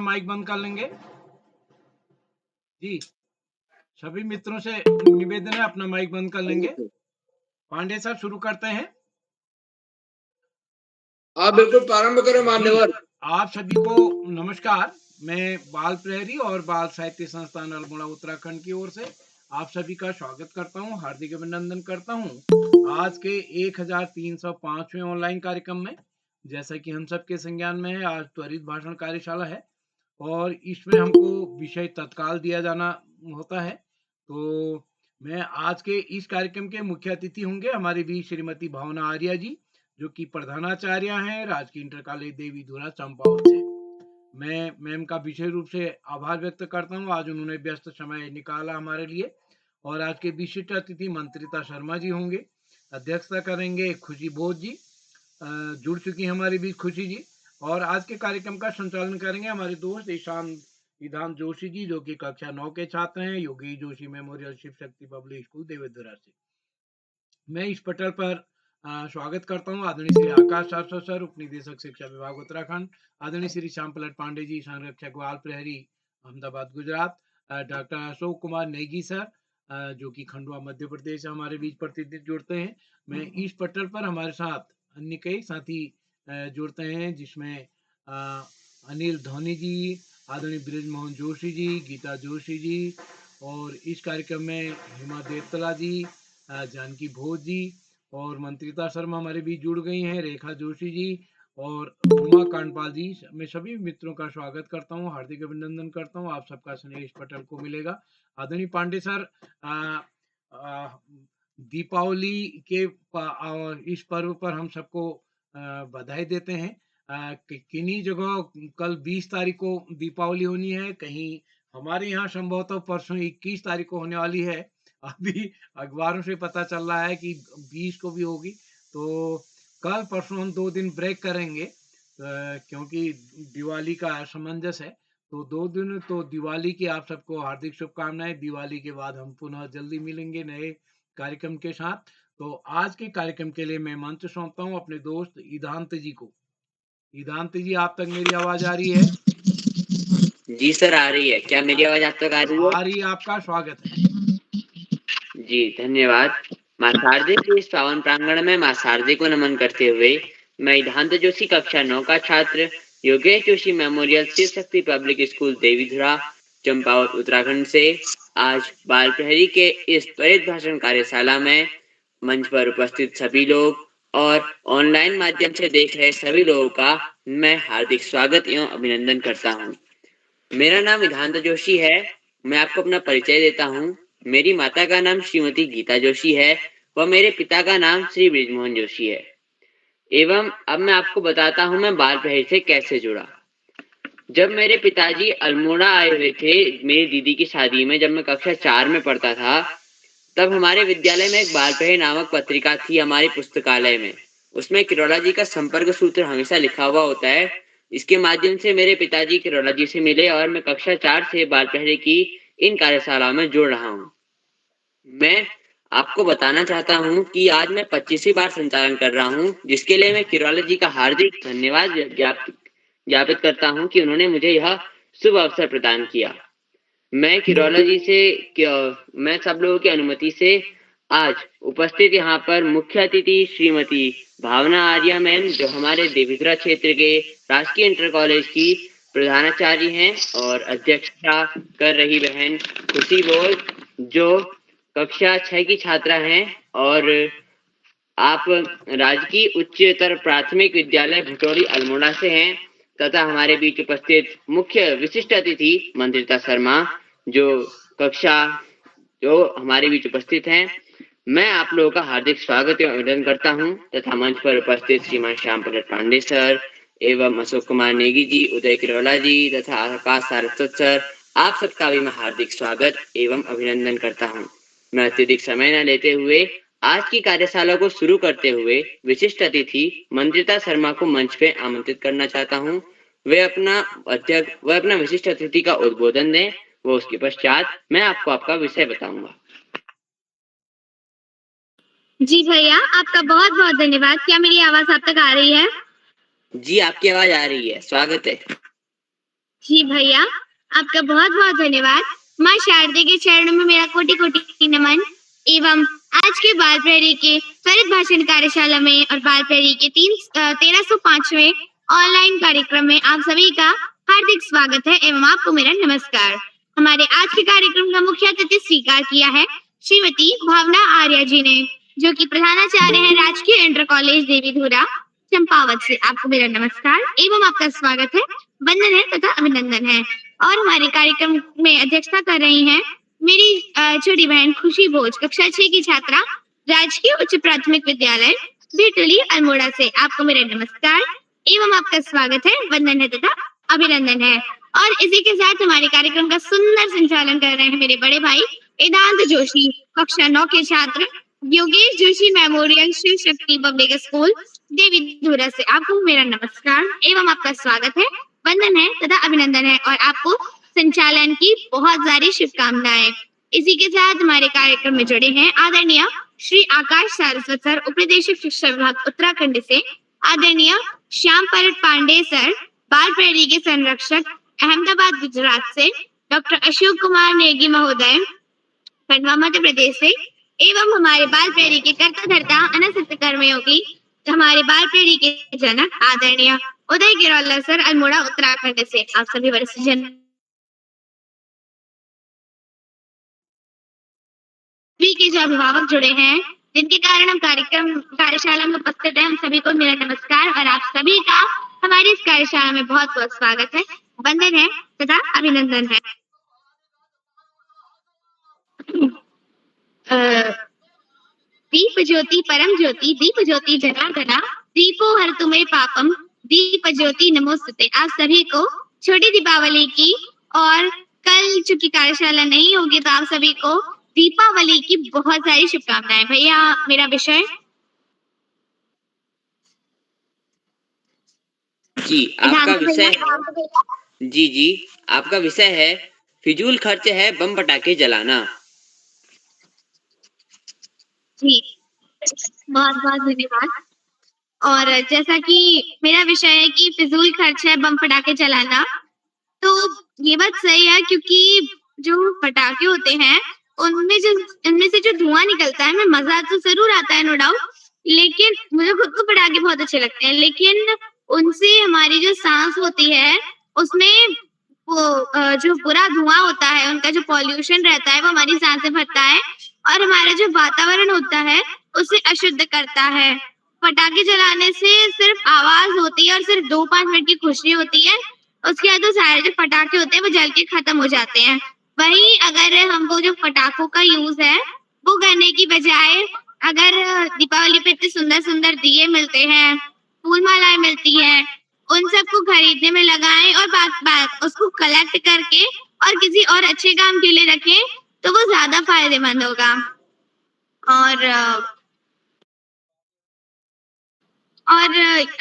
Mic बंद कर लेंगे जी। सभी मित्रों से निवेदन है, अपना माइक बंद कर लेंगे। पांडे सर शुरू करते हैं। आप बिल्कुल प्रारंभ करें मान्यवर। आप सभी को नमस्कार। मैं बाल प्रहरी और बाल साहित्य संस्थान अल्मोड़ा उत्तराखंड की ओर से आप सभी का स्वागत करता हूं, हार्दिक अभिनंदन करता हूं आज के 1305वें ऑनलाइन कार्यक्रम में। जैसा कि हम सबके संज्ञान में है, आज त्वरित भाषण कार्यशाला है और इसमें हमको विषय तत्काल दिया जाना होता है। तो मैं आज के इस कार्यक्रम के मुख्य अतिथि होंगे हमारी भी श्रीमती भावना आर्या जी, जो कि प्रधानाचार्य हैं राजकीय इंटर कॉलेज देवीधुरा चंपावत से। मैं मैम का विशेष रूप से आभार व्यक्त करता हूं, आज उन्होंने व्यस्त समय निकाला हमारे लिए। और आज के विशिष्ट अतिथि मंत्रिता शर्मा जी होंगे, अध्यक्षता करेंगे खुशी बोध जी, जुड़ चुकी हमारी बीच खुशी जी। और आज के कार्यक्रम का संचालन करेंगे हमारे दोस्त ईशान विधान जोशी जी, जो कि कक्षा 9 के छात्र हैं, योगी Joshi memorial Shiv Shakti public school Devidhura से। मैं इस पटल पर स्वागत करता हूं आदरणीय श्री आकाश शास्त्र सर, उप निदेशक शिक्षा विभाग उत्तराखंड, आदरणीय श्री श्याम पलट पांडे जी, संरक्षक बाल प्रहरी अहमदाबाद गुजरात, डॉक्टर अशोक कुमार नेगी सर, जो कि खंडवा मध्य प्रदेश से हमारे बीच प्रतिनिधि जुड़ते हैं। मैं इस पटल पर हमारे साथ अन्य कई साथी जुड़ते हैं, जिसमें अनिल धोनी जी, आदरणीय ब्रिजमोहन जोशी जी, गीता जोशी जी, और इस कार्यक्रम में हिमा देवतला जी, जानकी भोज जी और मंत्रिता शर्मा हमारे बीच जुड़ गई हैं, रेखा जोशी जी और उमा कांडपाल जी। मैं सभी मित्रों का स्वागत करता हूं, हार्दिक अभिनंदन करता हूं। आप सबका स्नेह इस पटल को मिलेगा। आदरणीय पांडे सर, दीपावली के इस पर्व पर हम सबको बधाई देते हैं। किन्हीं जगह कल 20 तारीख को दीपावली होनी है, कहीं हमारे यहाँ संभवतः परसों 21 तारीख को होने वाली है। अभी अखबारों से पता चल रहा है कि 20 को भी होगी। तो कल परसों हम 2 दिन ब्रेक करेंगे, क्योंकि दिवाली का असमंजस है। तो 2 दिन तो दिवाली की आप सबको हार्दिक शुभकामनाएं। दिवाली के बाद हम पुनः जल्दी मिलेंगे नए कार्यक्रम के साथ। तो आज के कार्यक्रम के लिए मैं मंच सौंपता हूँ अपने दोस्त ईदांत जी को। ईदांत जी, आप तक मेरी आवाज आ रही है? जी सर, आ रही है। क्या मेरी आवाज आप तक आ रही है? आ रही है। आपका स्वागत है जी धन्यवाद। माँ शारदे के इस पावन प्रांगण में माँ शारदे को नमन करते हुए मैं ईदांत जोशी कक्षा 9 का छात्र Yogesh Joshi memorial Shiv Shakti public school Devidhura Champawat Uttarakhand से आज बाल प्रहरी के इस त्वरित भाषण कार्यशाला में मंच पर उपस्थित सभी लोग और ऑनलाइन माध्यम से देख रहे सभी लोगों का मैं हार्दिक स्वागत एवं अभिनंदन करता हूँ। मेरा नाम ईदांत जोशी है। मैं आपको अपना परिचय देता हूँ। मेरी माता का नाम श्रीमती गीता जोशी है व मेरे पिता का नाम श्री ब्रिजमोहन जोशी है। एवं अब मैं आपको बताता हूँ मैं बाल प्रहरी से कैसे जुड़ा। जब मेरे पिताजी अल्मोड़ा आए हुए थे मेरी दीदी की शादी में, जब मैं कक्षा 4 में पढ़ता था, तब हमारे विद्यालय में एक बाल प्रहरी नामक पत्रिका थी हमारी पुस्तकालय में। उसमें किरोला जी का संपर्क सूत्र हमेशा लिखा हुआ होता है। इसके माध्यम से मेरे पिताजी किरोला जी से मिले और मैं कक्षा 4 से बाल प्रहरी की इन कार्यशालाओं में जुड़ रहा हूँ। मैं आपको बताना चाहता हूँ कि आज मैं 25वीं बार संचालन कर रहा हूँ, जिसके लिए मैं किरोला जी का हार्दिक धन्यवाद ज्ञापित करता हूँ कि उन्होंने मुझे यह शुभ अवसर प्रदान किया। मैं किरोला जी से मैं सब लोगों की अनुमति से आज उपस्थित यहाँ पर मुख्य अतिथि श्रीमती भावना आर्या मैम, जो हमारे देवीधुरा क्षेत्र के राजकीय इंटर कॉलेज की प्रधानाचार्य हैं, और अध्यक्षता कर रही बहन खुशी बोध, जो कक्षा 6 की छात्रा हैं, और आप राजकीय उच्चतर प्राथमिक विद्यालय भटोरी अल्मोड़ा से हैं, तथा हमारे बीच उपस्थित मुख्य विशिष्ट अतिथि मंत्रिता शर्मा, जो हमारे बीच उपस्थित हैं। मैं आप लोगों का हार्दिक स्वागत एवं अभिनंदन करता हूं, तथा मंच पर उपस्थित श्रीमान श्याम पलट पांडे सर एवं अशोक कुमार नेगी जी, उदय किरोला जी तथा आकाश सारस्वत सर, आप सबका भी मैं हार्दिक स्वागत एवं अभिनंदन करता हूं। मैं अत्यधिक समय न लेते हुए आज की कार्यशाला को शुरू करते हुए विशिष्ट अतिथि मंत्रिता शर्मा को मंच पे आमंत्रित करना चाहता हूं। वे अपना विशिष्ट अतिथि का उद्बोधन दें। वो उसके पश्चात मैं आपको आपका विषय बताऊंगा। जी भैया, आपका बहुत बहुत धन्यवाद। क्या मेरी आवाज आप तक आ रही है? जी, आपकी आवाज आ रही है। स्वागत है। जी भैया, आपका बहुत बहुत धन्यवाद। माँ शारदे के चरणों में मेरा कोटि कोटि नमन। एवं आज के बाल प्रहरी के त्वरित भाषण कार्यशाला में और बाल प्रहरी के 1305वें ऑनलाइन कार्यक्रम में आप सभी का हार्दिक स्वागत है एवं आपको मेरा नमस्कार। हमारे आज के कार्यक्रम का मुख्य अतिथि स्वीकार किया है श्रीमती भावना आर्य जी ने, जो कि प्रधानाचार्य है राजकीय इंटर कॉलेज देवीधुरा चंपावत से। आपको मेरा नमस्कार एवं आपका स्वागत है, वंदन है तथा अभिनंदन है। और हमारे कार्यक्रम में अध्यक्षता कर रही हैं मेरी छोटी बहन खुशी भोज, कक्षा 6 की छात्रा, राजकीय उच्च प्राथमिक विद्यालय भेटली अल्मोड़ा से। आपको मेरा नमस्कार एवं आपका स्वागत है, वंदन है तथा अभिनंदन है। और इसी के साथ हमारे कार्यक्रम का सुंदर संचालन कर रहे हैं मेरे बड़े भाई वेदांत जोशी, कक्षा 9 के छात्र, Yogesh Joshi memorial Shiv Shakti public school Devidhura से। आपको मेरा नमस्कार एवं आपका स्वागत है, वंदन है तथा अभिनंदन है और आपको संचालन की बहुत सारी शुभकामनाएं। इसी के साथ हमारे कार्यक्रम में जुड़े हैं आदरणीय श्री आकाश सारस्वत सर, उपनिदेशक शिक्षा विभाग उत्तराखंड से, आदरणीय श्याम परट पांडे सर, बाल प्रहरी के संरक्षक अहमदाबाद गुजरात से, डॉक्टर अशोक कुमार नेगी महोदय खंडवा मध्य प्रदेश से, एवं हमारे बाल प्रहरी के कर्ता धर्ता अनसक्त कर्मयोगी हमारे बाल प्रहरी के जनक आदरणीय उदय गिरोला सर, अल्मोड़ा उत्तराखंड से। आप सभी वरिष्ठ जन के जो अभिभावक जुड़े हैं, जिनके कारण हम कार्यशाला में उपस्थित हैं, हम सभी को मेरा नमस्कार और आप सभी का हमारी इस कार्यशाला में बहुत बहुत स्वागत है, वंदन है तथा अभिनंदन है। दीप ज्योति परम ज्योति, दीप ज्योति जनार्दना, दीपो हर तुम्हें पापम, दीप ज्योति नमोस्तुते। आप सभी को छोटी दीपावली की, और कल चूंकि कार्यशाला नहीं होगी तो आप सभी को दीपावली की बहुत सारी शुभकामनाएं। भैया मेरा विषय जी आपका विषय है, जी आपका विषय है फिजूल खर्च है बम पटाखे जलाना। जी बहुत बहुत धन्यवाद। और जैसा कि मेरा विषय है कि फिजूल खर्च है बम पटाखे जलाना, तो ये बात सही है, क्योंकि जो पटाखे होते हैं उनमें से जो धुआं निकलता है, में मजा तो जरूर आता है, नो डाउट, लेकिन मुझे खुद को पटाखे बहुत अच्छे लगते हैं, लेकिन उनसे हमारी जो सांस होती है उसमें वो जो बुरा धुआं होता है, उनका जो पॉल्यूशन रहता है वो हमारी सांसें भरता है और हमारा जो वातावरण होता है उसे अशुद्ध करता है। पटाखे जलाने से सिर्फ आवाज होती है और सिर्फ 2-5 मिनट की खुशी होती है, उसके बाद तो सारे जो पटाखे होते हैं वो जल के खत्म हो जाते हैं। वहीं अगर हम वो जो पटाखों का यूज है वो करने की बजाय, अगर दीपावली पे इतने सुंदर सुंदर दिए मिलते हैं, फूल मालाएं मिलती हैं, उन सबको खरीदने में लगाएं और बात उसको कलेक्ट करके और किसी और अच्छे काम के लिए रखें तो वो ज्यादा फायदेमंद होगा। और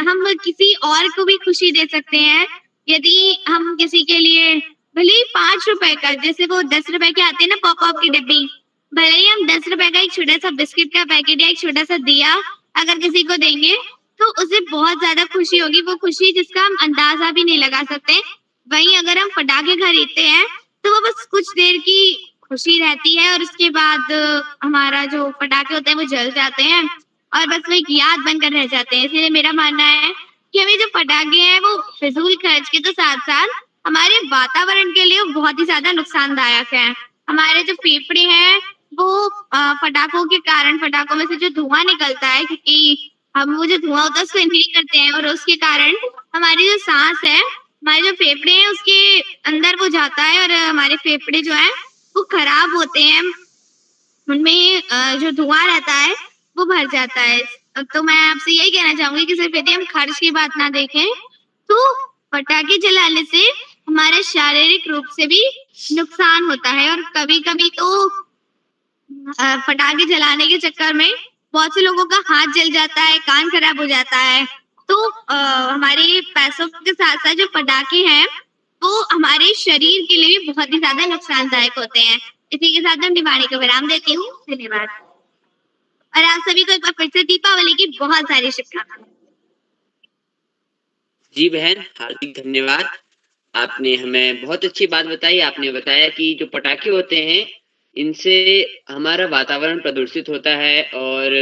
हम किसी और को भी खुशी दे सकते हैं यदि हम किसी के लिए भले ही 5 रुपए का, जैसे वो 10 रुपए के आते हैं ना पॉप की डिब्बी, भले ही हम 10 रुपए का एक छोटा सा बिस्किट का पैकेट या एक छोटा सा दिया अगर किसी को देंगे तो उसे बहुत ज्यादा खुशी होगी, वो खुशी जिसका हम अंदाजा भी नहीं लगा सकते। वहीं अगर हम पटाखे खरीदते हैं तो वो बस कुछ देर की खुशी रहती है और उसके बाद हमारा जो पटाखे होते हैं वो जल जाते हैं और बस वो एक याद बनकर रह जाते हैं। इसलिए मेरा मानना है कि हमें जो पटाखे हैं वो फिजूल खर्च के तो साथ साथ हमारे वातावरण के लिए बहुत ही ज्यादा नुकसानदायक है। हमारे जो फेफड़े हैं वो पटाखों के कारण, पटाखों में से जो धुआं निकलता है, क्योंकि हम वो जो धुआं होता है उसको इनहेल करते हैं और उसके कारण हमारी जो सांस है, हमारे जो फेफड़े हैं उसके अंदर वो जाता है और हमारे फेफड़े जो है वो खराब होते हैं, उनमें जो धुआं रहता है वो भर जाता है। तो मैं आपसे यही कहना चाहूंगी कि सिर्फ यदि हम खर्च की बात ना देखें तो पटाखे जलाने से हमारे शारीरिक रूप से भी नुकसान होता है और कभी कभी तो पटाखे जलाने के चक्कर में बहुत से लोगों का हाथ जल जाता है, कान खराब हो जाता है। तो हमारे पैसों के साथ साथ जो पटाखे हैं वो हमारे शरीर के लिए भी बहुत ही ज्यादा नुकसानदायक होते हैं। इसी के साथ मैं वाणी को विराम देती हूँ। धन्यवाद और आप सभी को एक बार फिर से दीपावली की बहुत सारी शुभकामनाएं। जी बहन, हार्दिक धन्यवाद। आपने हमें बहुत अच्छी बात बताई। आपने बताया कि जो पटाखे होते हैं इनसे हमारा वातावरण प्रदूषित होता है और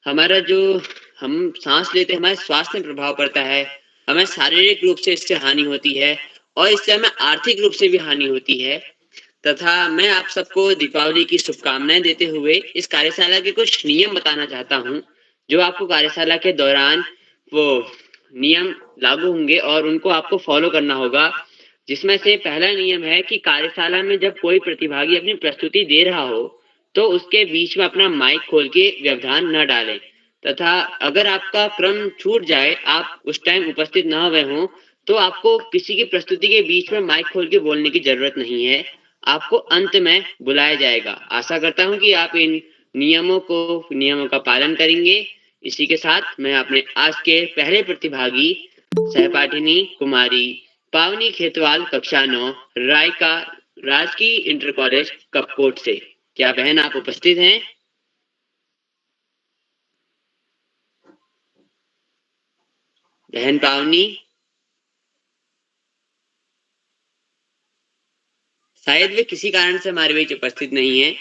हमारा जो हम सांस लेते हैं हमारे स्वास्थ्य में प्रभाव पड़ता है, हमें शारीरिक रूप से इससे हानि होती है और इससे हमें आर्थिक रूप से भी हानि होती है। तथा मैं आप सबको दीपावली की शुभकामनाएं देते हुए इस कार्यशाला के कुछ नियम बताना चाहता हूँ जो आपको कार्यशाला के दौरान वो नियम लागू होंगे और उनको आपको फॉलो करना होगा। जिसमें से पहला नियम है कि कार्यशाला में जब कोई प्रतिभागी अपनी प्रस्तुति दे रहा हो तो उसके बीच में अपना माइक खोल के व्यवधान न डालें तथा अगर आपका क्रम छूट जाए, आप उस टाइम उपस्थित न हुए हों, तो आपको किसी की प्रस्तुति के बीच में माइक खोल के बोलने की जरूरत नहीं है। आपको अंत में बुलाया जाएगा। आशा करता हूं कि आप इन नियमों का पालन करेंगे। इसी के साथ मैं अपने आज के पहले प्रतिभागी सहपाठिनी कुमारी पावनी खेतवाल कक्षा 9 रायका राजकीय इंटर कॉलेज कपकोट से, क्या बहन आप उपस्थित हैं? बहन पावनी शायद वे किसी कारण से हमारे बीच उपस्थित नहीं है।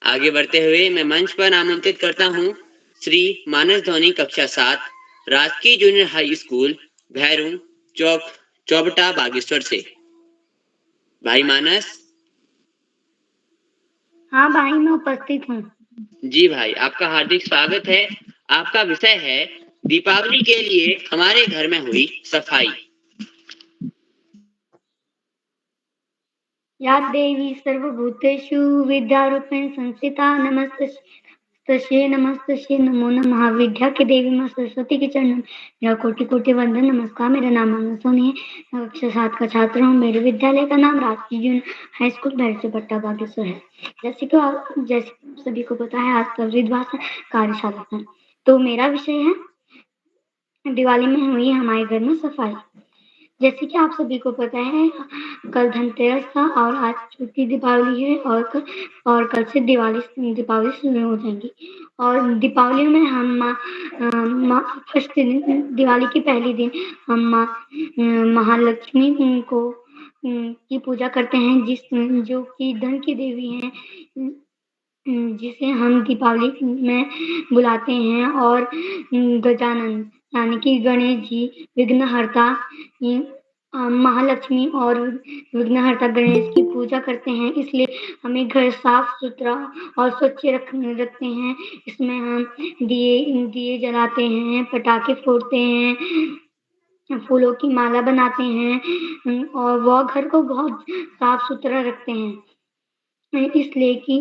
आगे बढ़ते हुए मैं मंच पर आमंत्रित करता हूँ श्री मानस धोनी कक्षा 7 राजकीय junior high school Bhairu Chaubata Bageshwar से। भाई मानस। हाँ भाई, मैं उपस्थित हूँ। जी भाई, आपका हार्दिक स्वागत है। आपका विषय है दीपावली के लिए हमारे घर में हुई सफाई। या देवी सर्वभूतेषु विद्यारूपेण संस्थिता नमस्तस्यै नमस्तस्यै नमो नमः। विद्या की देवी माँ सरस्वती के चरणों में मेरा कोटि कोटि वंदन नमस्कार। मेरा नाम मानस सोनी है, मैं कक्षा 7 का छात्र हूँ। मेरे विद्यालय का नाम राजकीय जूनियर हाई स्कूल भैरसोपट्टा बागेश्वर है। जैसे सभी को पता है, आज त्वरित भाषण कार्यशाला है, तो मेरा विषय है दिवाली में हुई हमारे घर में सफाई। जैसे कि आप सभी को पता है, कल धनतेरस था और आज छोटी दीपावली है और कल से दिवाली शुरू हो जाएगी। और दीपावली में हम फर्स्ट दिन, दिवाली के पहले दिन हम महालक्ष्मी की पूजा करते हैं, जो कि धन की देवी हैं, जिसे हम दीपावली में बुलाते हैं। और गजानन यानी कि गणेश जी, विघ्नहर्ता महालक्ष्मी और विघ्नहर्ता गणेश की पूजा करते हैं, इसलिए हमें घर साफ सुथरा और स्वच्छ रखते हैं। इसमें हम दिए जलाते हैं, पटाखे फोड़ते हैं, फूलों की माला बनाते हैं और वह घर को बहुत साफ सुथरा रखते हैं, इसलिए कि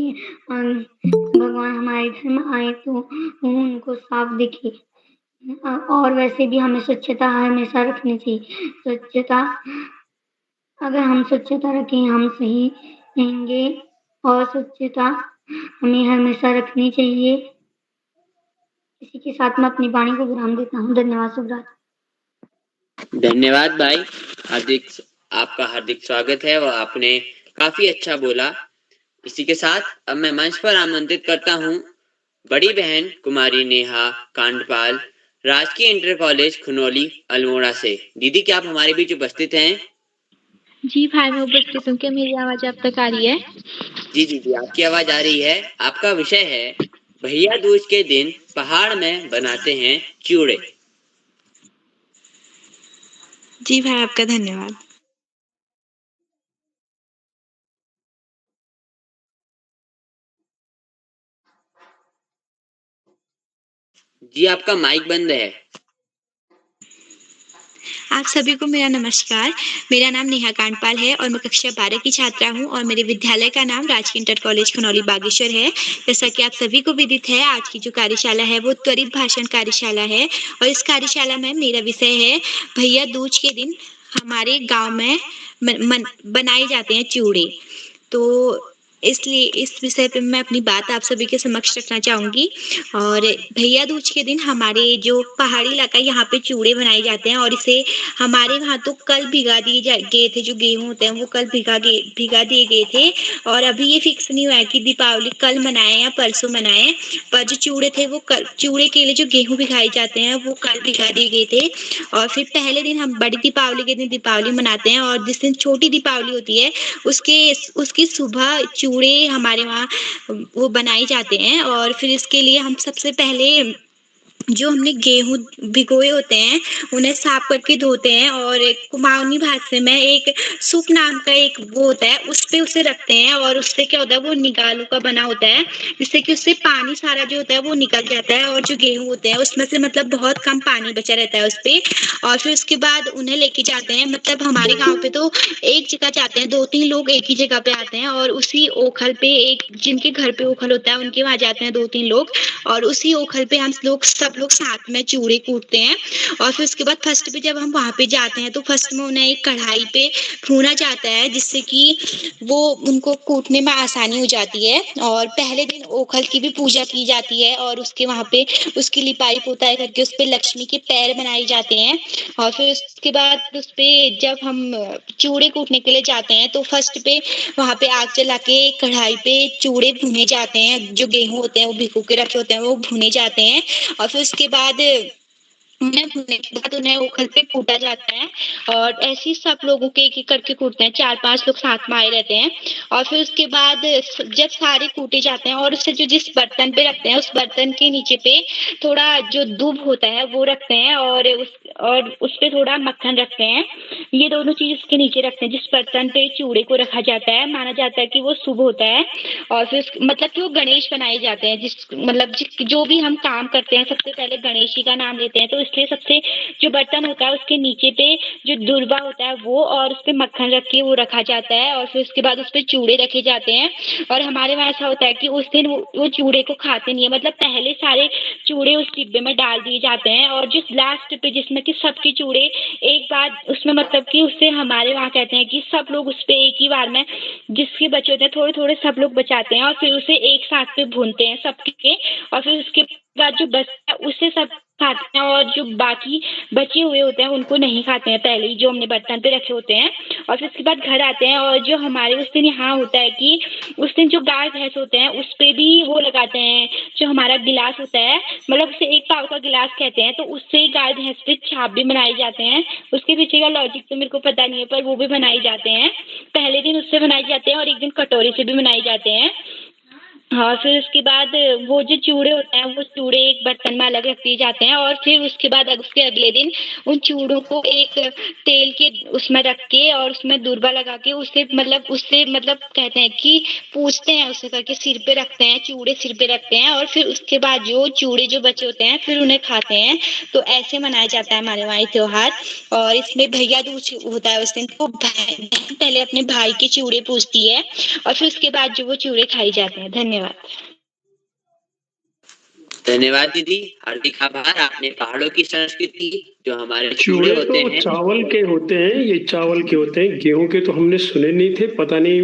भगवान हमारे घर में आए तो उनको साफ दिखे। और वैसे भी हमें स्वच्छता हमेशा रखनी चाहिए। अगर हम स्वच्छता रखें, हम सही रहेंगे और स्वच्छता हमें हमेशा रखनी चाहिए। इसी के साथ मैं अपनी वाणी को विराम देता हूँ। धन्यवाद सुब्रत। धन्यवाद भाई, आपका हार्दिक स्वागत है और आपने काफी अच्छा बोला। इसी के साथ अब मैं मंच पर आमंत्रित करता हूँ बड़ी बहन कुमारी नेहा कांडपाल राजकीय इंटर कॉलेज खुनौली अल्मोड़ा से। दीदी, क्या आप हमारे बीच उपस्थित हैं? जी भाई, मैं उपस्थित हूँ। क्या मेरी आवाज आप तक आ रही है? जी दीदी, आपकी आवाज आ रही है। आपका विषय है भैया दूज के दिन पहाड़ में बनाते हैं चिड़े। जी भाई, आपका धन्यवाद। जी, आपका माइक बंद है। आप सभी को मेरा नमस्कार। मेरा नाम नेहा कांडपाल है और मैं कक्षा 12 की छात्रा हूँ और मेरे विद्यालय का नाम राजकीय इंटर कॉलेज खनौली बागेश्वर है। जैसा कि आप सभी को विदित है, आज की जो कार्यशाला है वो त्वरित भाषण कार्यशाला है और इस कार्यशाला में मेरा विषय है भैया दूज के दिन हमारे गाँव में बनाए जाते हैं चिड़े। तो इसलिए इस विषय पे मैं अपनी बात आप सभी के समक्ष रखना चाहूंगी। और भैया दूज के दिन हमारे जो पहाड़ी इलाका है, यहाँ पे चूड़े बनाए जाते हैं और इसे हमारे वहाँ तो कल गए थे। जो गेहूं होते हैं वो कल भिगा दिए गए थे। और अभी ये फिक्स नहीं हुआ है कि दीपावली कल मनाए या परसों मनाए, पर जो चूड़े थे वो कल, चूड़े के लिए जो गेहूं भिगाए जाते हैं वो कल भिगा दिए गए थे। और फिर पहले दिन हम बड़ी दीपावली के दिन दीपावली मनाते हैं, और जिस दिन छोटी दीपावली होती है उसकी सुबह चूड़े हमारे वहाँ वो बनाए जाते हैं। और फिर इसके लिए हम सबसे पहले जो हमने गेहूं भिगोए होते हैं उन्हें साफ करके धोते हैं, और एक कुमाऊनी भाषा में एक सूप नाम का एक वो होता है, उस पे उसे रखते हैं। और उससे क्या होता है, वो निगालों का बना होता है, जिससे कि उससे पानी सारा जो होता है वो निकल जाता है, और जो गेहूं होते हैं उसमें से मतलब बहुत कम पानी बचा रहता है उस पे। और फिर उसके बाद उन्हें लेके जाते हैं, मतलब हमारे गाँव पे तो एक जगह जाते हैं, 2-3 लोग एक ही जगह पे आते हैं, और उसी ओखल पे एक जिनके घर पे ओखल होता है उनके वहां जाते हैं 2-3 लोग, और उसी ओखल पे हम सब लोग साथ में चूड़े कूटते हैं। और फिर उसके बाद फर्स्ट पे जब हम वहां पे जाते हैं तो फर्स्ट में उन्हें एक कढ़ाई पे भूना जाता है, जिससे कि वो उनको कूटने में आसानी हो जाती है। और पहले दिन ओखल की भी पूजा की जाती है, और उसके वहां पे उसकी लिपाई पोताई करके उस पे लक्ष्मी के पैर बनाए जाते हैं। और फिर उसके बाद उस पे जब हम चूड़े कूटने के लिए जाते हैं तो फर्स्ट पे वहां पे आग जला के कढ़ाई पे चूड़े भुने जाते हैं, जो गेहूं होते हैं वो भिगो के रखे होते हैं वो भुने जाते हैं। और फिर उसके बाद उन्हें भुनने के बाद उन्हें ओखल पे कूटा जाता है, और ऐसे ही सब लोगों के एक करके कूटते हैं, 4-5 लोग साथ में आए रहते हैं। और फिर उसके बाद जब सारे कूटे जाते हैं और उससे जो जिस बर्तन पे रखते हैं उस बर्तन के नीचे पे थोड़ा जो दूब होता है वो रखते हैं, और उस पे थोड़ा मक्खन रखते हैं। ये दोनों चीज उसके नीचे रखते हैं। जिस बर्तन पे चूड़े को रखा जाता है माना जाता है कि वो शुभ होता है। और फिर मतलब कि वो गणेश बनाए जाते हैं, जो भी हम काम करते हैं सबसे पहले गणेश जी का नाम लेते हैं, तो इसलिए सबसे जो बर्तन होता है उसके नीचे पे जो दुर्वा होता है वो, और उस पे मक्खन रख के वो रखा जाता है। और फिर उसके बाद उस पे चूड़े रखे जाते हैं। और हमारे वहाँ ऐसा होता है कि उस दिन वो चूड़े को खाते नहीं है, मतलब पहले सारे चूड़े उस डिब्बे में डाल दिए जाते हैं, और जिस लास्ट पे जिसमें कि सबके चूड़े एक बार उसमें, मतलब कि उससे हमारे वहाँ कहते हैं कि सब लोग उस पे एक ही बार में जिसके बचे होते हैं थोड़े थोड़े सब लोग बचाते हैं, और फिर उसे एक साथ पे भूनते हैं सबके। और फिर उसके बाद जो बचता है उसे सब खाते हैं, और जो बाकी बचे हुए होते हैं उनको नहीं खाते हैं, पहले ही जो हमने बर्तन पे रखे होते हैं। और फिर उसके बाद घर आते हैं, और जो हमारे उस दिन यहाँ होता है कि उस दिन जो गाय भैंस होते हैं उस पे भी वो लगाते हैं, जो हमारा गिलास होता है, मतलब उसे 1 पाव का गिलास कहते हैं, तो उससे गाय भैंस पे छाप भी बनाए जाते हैं। उसके पीछे का लॉजिक तो मेरे को पता नहीं है, पर वो भी बनाए जाते हैं। पहले दिन उससे बनाए जाते हैं, और एक दिन कटोरी से भी बनाए जाते हैं। हाँ, फिर उसके बाद वो जो चूड़े होते हैं वो चूड़े एक बर्तन में अलग रख दिए जाते हैं, और फिर उसके बाद उसके अगले दिन उन चूड़ों को एक तेल के उसमें रख के और उसमें दूर्वा लगा के उससे मतलब कहते हैं कि पूजते हैं, उसे करके सिर पे रखते हैं, चूड़े सिर पे रखते हैं, और फिर उसके बाद जो चूड़े जो बचे होते हैं फिर उन्हें खाते हैं। तो ऐसे मनाया जाता है हमारे वहाँ ये त्योहार। और इसमें भैया दूज होता है उस दिन, तो बहन पहले अपने भाई के चूड़े पूजती है, और फिर उसके बाद जो वो चूड़े खाई जाते हैं। धन्यवाद। धन्यवाद दीदी, हार्दिक आभार। आपने पहाड़ों की संस्कृति जो हमारे चूड़े चूड़े होते तो हैं चावल के होते हैं, ये चावल के होते हैं, गेहूं के तो हमने सुने नहीं थे। पता नहीं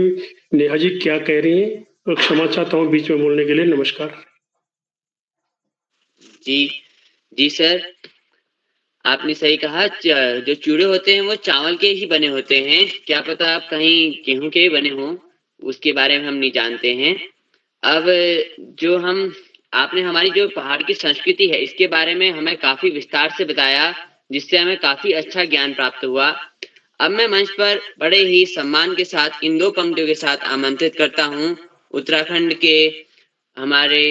नेहा जी क्या कह रही हैं, तो क्षमा चाहता हूँ बीच में बोलने के लिए। नमस्कार जी सर, आपने सही कहा। जो चूड़े होते हैं वो चावल के ही बने होते हैं, क्या पता आप कहीं गेहूं के बने हों, उसके बारे में हम नहीं जानते हैं। अब जो हम आपने हमारी जो पहाड़ की संस्कृति है इसके बारे में हमें काफी विस्तार से बताया, जिससे हमें काफी अच्छा ज्ञान प्राप्त हुआ। अब मैं मंच पर बड़े ही सम्मान के साथ इन 2 पंक्तियों के साथ आमंत्रित करता हूँ उत्तराखंड के हमारे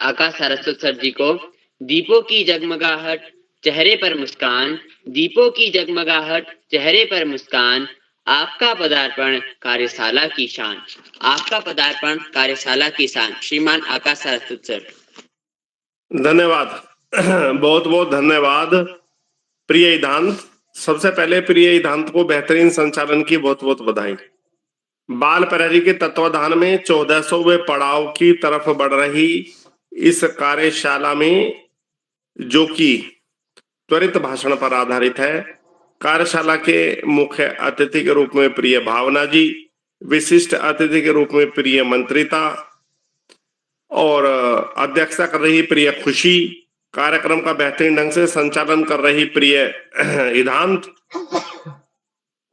आकाश सारस्वत सर जी को। दीपों की जगमगाहट चेहरे पर मुस्कान, दीपों की जगमगाहट चेहरे पर मुस्कान, आपका पदार्पण कार्यशाला की शान, आपका पदार्पण कार्यशाला की शान। श्रीमान आकाश सारस्वत सर। धन्यवाद बहुत बहुत धन्यवाद प्रिय ईदांत। सबसे पहले प्रिय ईदांत को बेहतरीन संचालन की बहुत बहुत बधाई। बाल प्रहरी के तत्वाधान में 1400वें पड़ाव की तरफ बढ़ रही इस कार्यशाला में, जो कि त्वरित भाषण पर आधारित है, कार्यशाला के मुख्य अतिथि के रूप में प्रिय भावना जी, विशिष्ट अतिथि के रूप में प्रिय मंत्रिता और अध्यक्षता कर रही प्रिय खुशी, कार्यक्रम का बेहतरीन ढंग से संचालन कर रही प्रिय इदांत,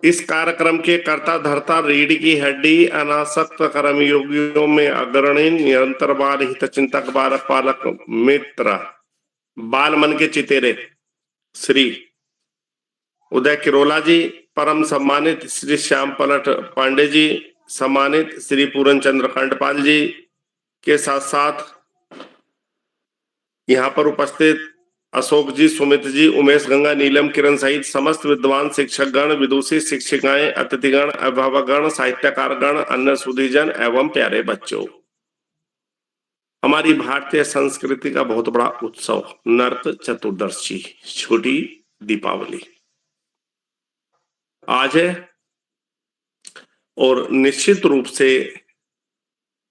इस कार्यक्रम के कर्ता धर्ता, रीढ़ की हड्डी, अनासक्त कर्मयोगियों में अग्रणी, निरंतर बाल हित चिंतक, बाल पालक मित्र, बाल मन के चितेरे श्री उदय किरोला जी, परम सम्मानित श्री श्याम पलट पांडे जी, सम्मानित श्री पूरन चंद्र खंडपाल जी के साथ साथ यहाँ पर उपस्थित अशोक जी, सुमित जी, उमेश, गंगा, नीलम, किरण सहित समस्त विद्वान शिक्षक गण, विदुषी शिक्षिकाएं, अतिथिगण, अभिभावकगण, साहित्यकार गण, अन्य सुधीजन एवं प्यारे बच्चों, हमारी भारतीय संस्कृति का बहुत बड़ा उत्सव नरक चतुर्दशी, छोटी दीपावली आज है और निश्चित रूप से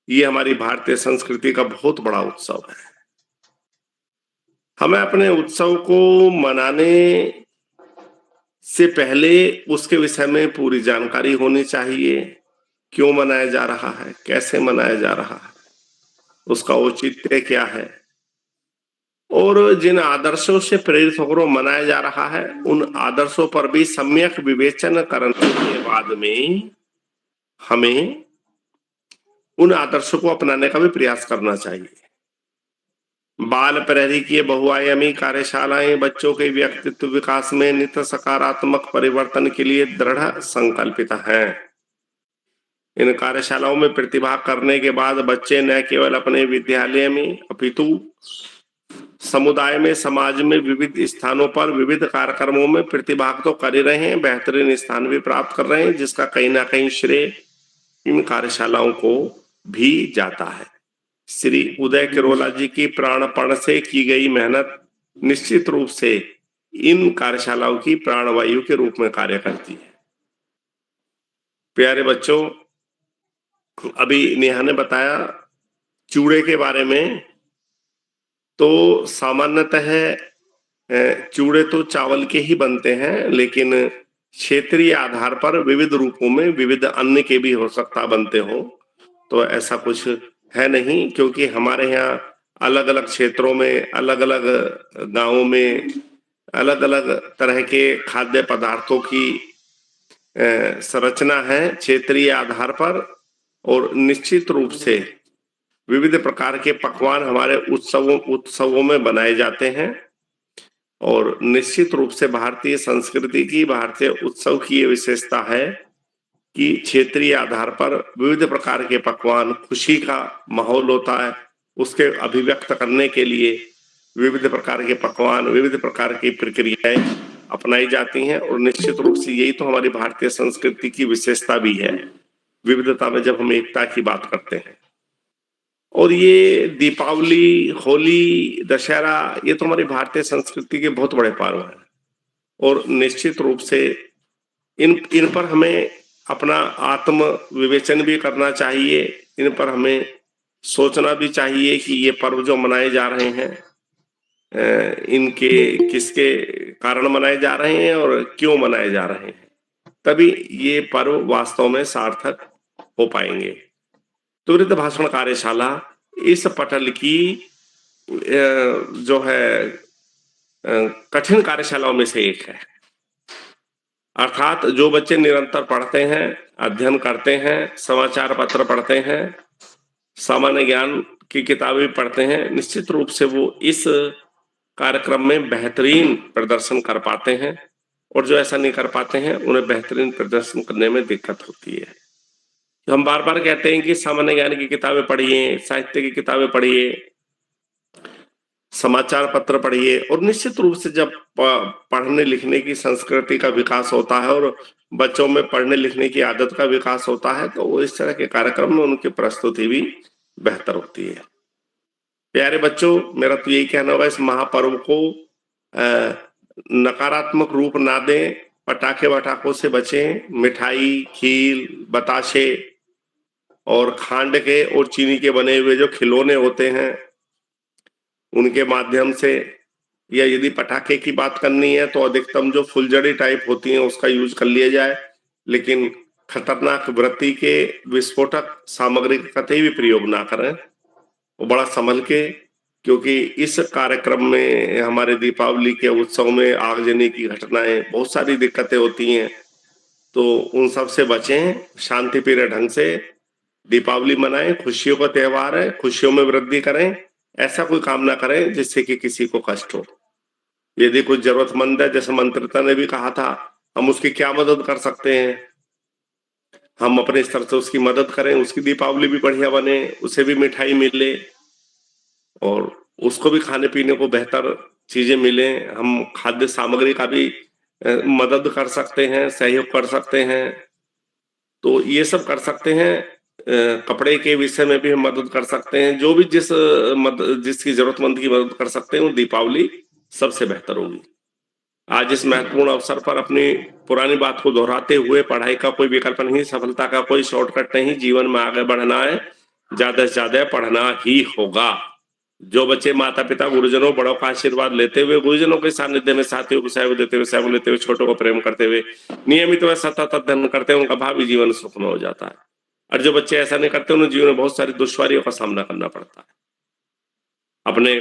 ये हमारी भारतीय संस्कृति का बहुत बड़ा उत्सव है। हमें अपने उत्सव को मनाने से पहले उसके विषय में पूरी जानकारी होनी चाहिए। क्यों मनाया जा रहा है, कैसे मनाया जा रहा है, उसका औचित्य क्या है और जिन आदर्शों से प्रेरित होकर मनाया जा रहा है उन आदर्शों पर भी सम्यक विवेचन करने के बाद में हमें उन आदर्शों को अपनाने का भी प्रयास करना चाहिए। बाल प्रहरी की बहुआयामी कार्यशालाएं बच्चों के व्यक्तित्व विकास में नित्य सकारात्मक परिवर्तन के लिए दृढ़ संकल्पित हैं। इन कार्यशालाओं में प्रतिभाग करने के बाद बच्चे न केवल अपने विद्यालय में अपितु समुदाय में, समाज में विविध स्थानों पर विविध कार्यक्रमों में प्रतिभाग तो कर ही रहे हैं, बेहतरीन स्थान भी प्राप्त कर रहे हैं, जिसका कहीं ना कहीं श्रेय इन कार्यशालाओं को भी जाता है। श्री उदय किरोला जी की प्राणपण से की गई मेहनत निश्चित रूप से इन कार्यशालाओं की प्राणवायु के रूप में कार्य करती है। प्यारे बच्चों, अभी नेहा ने बताया चूड़े के बारे में, तो सामान्यतः चूड़े तो चावल के ही बनते हैं, लेकिन क्षेत्रीय आधार पर विविध रूपों में विविध अन्न के भी हो सकता बनते हो, तो ऐसा कुछ है नहीं, क्योंकि हमारे यहाँ अलग अलग क्षेत्रों में, अलग अलग गांवों में अलग अलग तरह के खाद्य पदार्थों की संरचना है क्षेत्रीय आधार पर, और निश्चित रूप से विविध प्रकार के पकवान हमारे उत्सवों में बनाए जाते हैं। और निश्चित रूप से भारतीय संस्कृति की, भारतीय उत्सव की ये विशेषता है कि क्षेत्रीय आधार पर विविध प्रकार के पकवान, खुशी का माहौल होता है, उसके अभिव्यक्त करने के लिए विविध प्रकार के पकवान, विविध प्रकार की प्रक्रियाएं अपनाई जाती हैं। और निश्चित रूप से यही तो हमारी भारतीय संस्कृति की विशेषता भी है, विविधता में जब हम एकता की बात करते हैं। और ये दीपावली, होली, दशहरा, ये तो हमारी भारतीय संस्कृति के बहुत बड़े पर्व हैं और निश्चित रूप से इन पर हमें अपना आत्म विवेचन भी करना चाहिए। इन पर हमें सोचना भी चाहिए कि ये पर्व जो मनाए जा रहे हैं इनके किसके कारण मनाए जा रहे हैं और क्यों मनाए जा रहे हैं, तभी ये पर्व वास्तव में सार्थक हो पाएंगे। त्वरित भाषण कार्यशाला इस पटल की जो है कठिन कार्यशालाओं में से एक है। अर्थात जो बच्चे निरंतर पढ़ते हैं, अध्ययन करते हैं, समाचार पत्र पढ़ते हैं, सामान्य ज्ञान की किताबें पढ़ते हैं, निश्चित रूप से वो इस कार्यक्रम में बेहतरीन प्रदर्शन कर पाते हैं। और जो ऐसा नहीं कर पाते हैं उन्हें बेहतरीन प्रदर्शन करने में दिक्कत होती है। हम बार बार कहते हैं कि सामान्य ज्ञान की किताबें पढ़िए, साहित्य की किताबें पढ़िए, समाचार पत्र पढ़िए, और निश्चित रूप से जब पढ़ने लिखने की संस्कृति का विकास होता है और बच्चों में पढ़ने लिखने की आदत का विकास होता है तो वो इस तरह के कार्यक्रम में उनकी प्रस्तुति भी बेहतर होती है। प्यारे बच्चों, मेरा तो यही कहना होगा, इस महापर्व को नकारात्मक रूप ना दें, पटाखे वटाखों से बचें। मिठाई, खीर, बताशे और खांड के और चीनी के बने हुए जो खिलौने होते हैं उनके माध्यम से, या यदि पटाखे की बात करनी है तो अधिकतम जो फुलझड़ी टाइप होती हैं उसका यूज कर लिया जाए। लेकिन खतरनाक वृत्ति के विस्फोटक सामग्री का कतई भी प्रयोग ना करें, वो बड़ा संभल के, क्योंकि इस कार्यक्रम में हमारे दीपावली के उत्सव में आगजनी की घटनाएं, बहुत सारी दिक्कतें होती हैं, तो उन सब से बचें, शांति प्रिय ढंग से दीपावली मनाएं। खुशियों का त्योहार है, खुशियों में वृद्धि करें, ऐसा कोई काम ना करें जिससे कि किसी को कष्ट हो। यदि कुछ जरूरतमंद है, जैसे मंत्रिता ने भी कहा था, हम उसकी क्या मदद कर सकते हैं, हम अपने स्तर से उसकी मदद करें, उसकी दीपावली भी बढ़िया बने, उसे भी मिठाई मिले और उसको भी खाने पीने को बेहतर चीजें मिले। हम खाद्य सामग्री का भी मदद कर सकते हैं, सहयोग कर सकते हैं, तो ये सब कर सकते हैं। कपड़े के विषय में भी हम मदद कर सकते हैं। जो भी जिसकी जरूरतमंद की मदद कर सकते हैं, वो दीपावली सबसे बेहतर होगी। आज इस महत्वपूर्ण अवसर पर अपनी पुरानी बात को दोहराते हुए, पढ़ाई का कोई विकल्प नहीं, सफलता का कोई शॉर्टकट नहीं, जीवन में आगे बढ़ना है, ज्यादा से ज्यादा पढ़ना ही होगा। जो बच्चे माता पिता गुरुजनों बड़ों का आशीर्वाद लेते हुए, गुरुजनों के सानिध्य में साथियों को सहयोग देते हुए, सहयोग लेते हुए, छोटों को प्रेम करते हुए नियमित व सतत अध्ययन करते हैं, उनका भावी जीवन सुखमय हो जाता है। और जो बच्चे ऐसा नहीं करते, उन्हें जीवन में बहुत सारी दुश्वारियों का सामना करना पड़ता है। अपने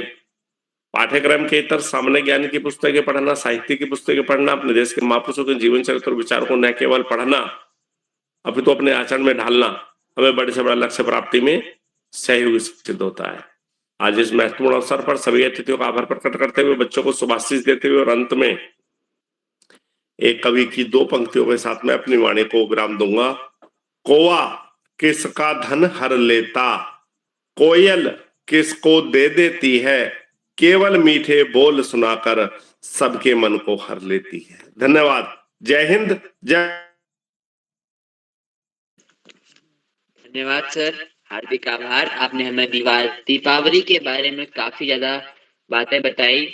पाठ्यक्रम के इतर सामान्य ज्ञान की पुस्तकें पढ़ना, साहित्य की पुस्तकें पढ़ना, अपने देश के महापुरुषों के जीवन चरित्र और विचारों को न केवल पढ़ना, अपितु अपने आचरण में ढालना हमें बड़े से बड़ा लक्ष्य प्राप्ति में सहयोगी सिद्ध होता है। आज इस महत्वपूर्ण अवसर पर सभी अतिथियों का आभार प्रकट करते हुए, बच्चों को शुभाशीष देते हुए और अंत में एक कवि की 2 पंक्तियों के साथ मैं अपनी वाणी को विराम दूंगा। कौवा किसका धन हर लेता, कोयल किसको दे देती है, केवल मीठे बोल सुनाकर सबके मन को हर लेती है। धन्यवाद। जय हिंद, जय। धन्यवाद सर, हार्दिक आभार। आपने हमें दीपावली के बारे में काफी ज्यादा बातें बताई।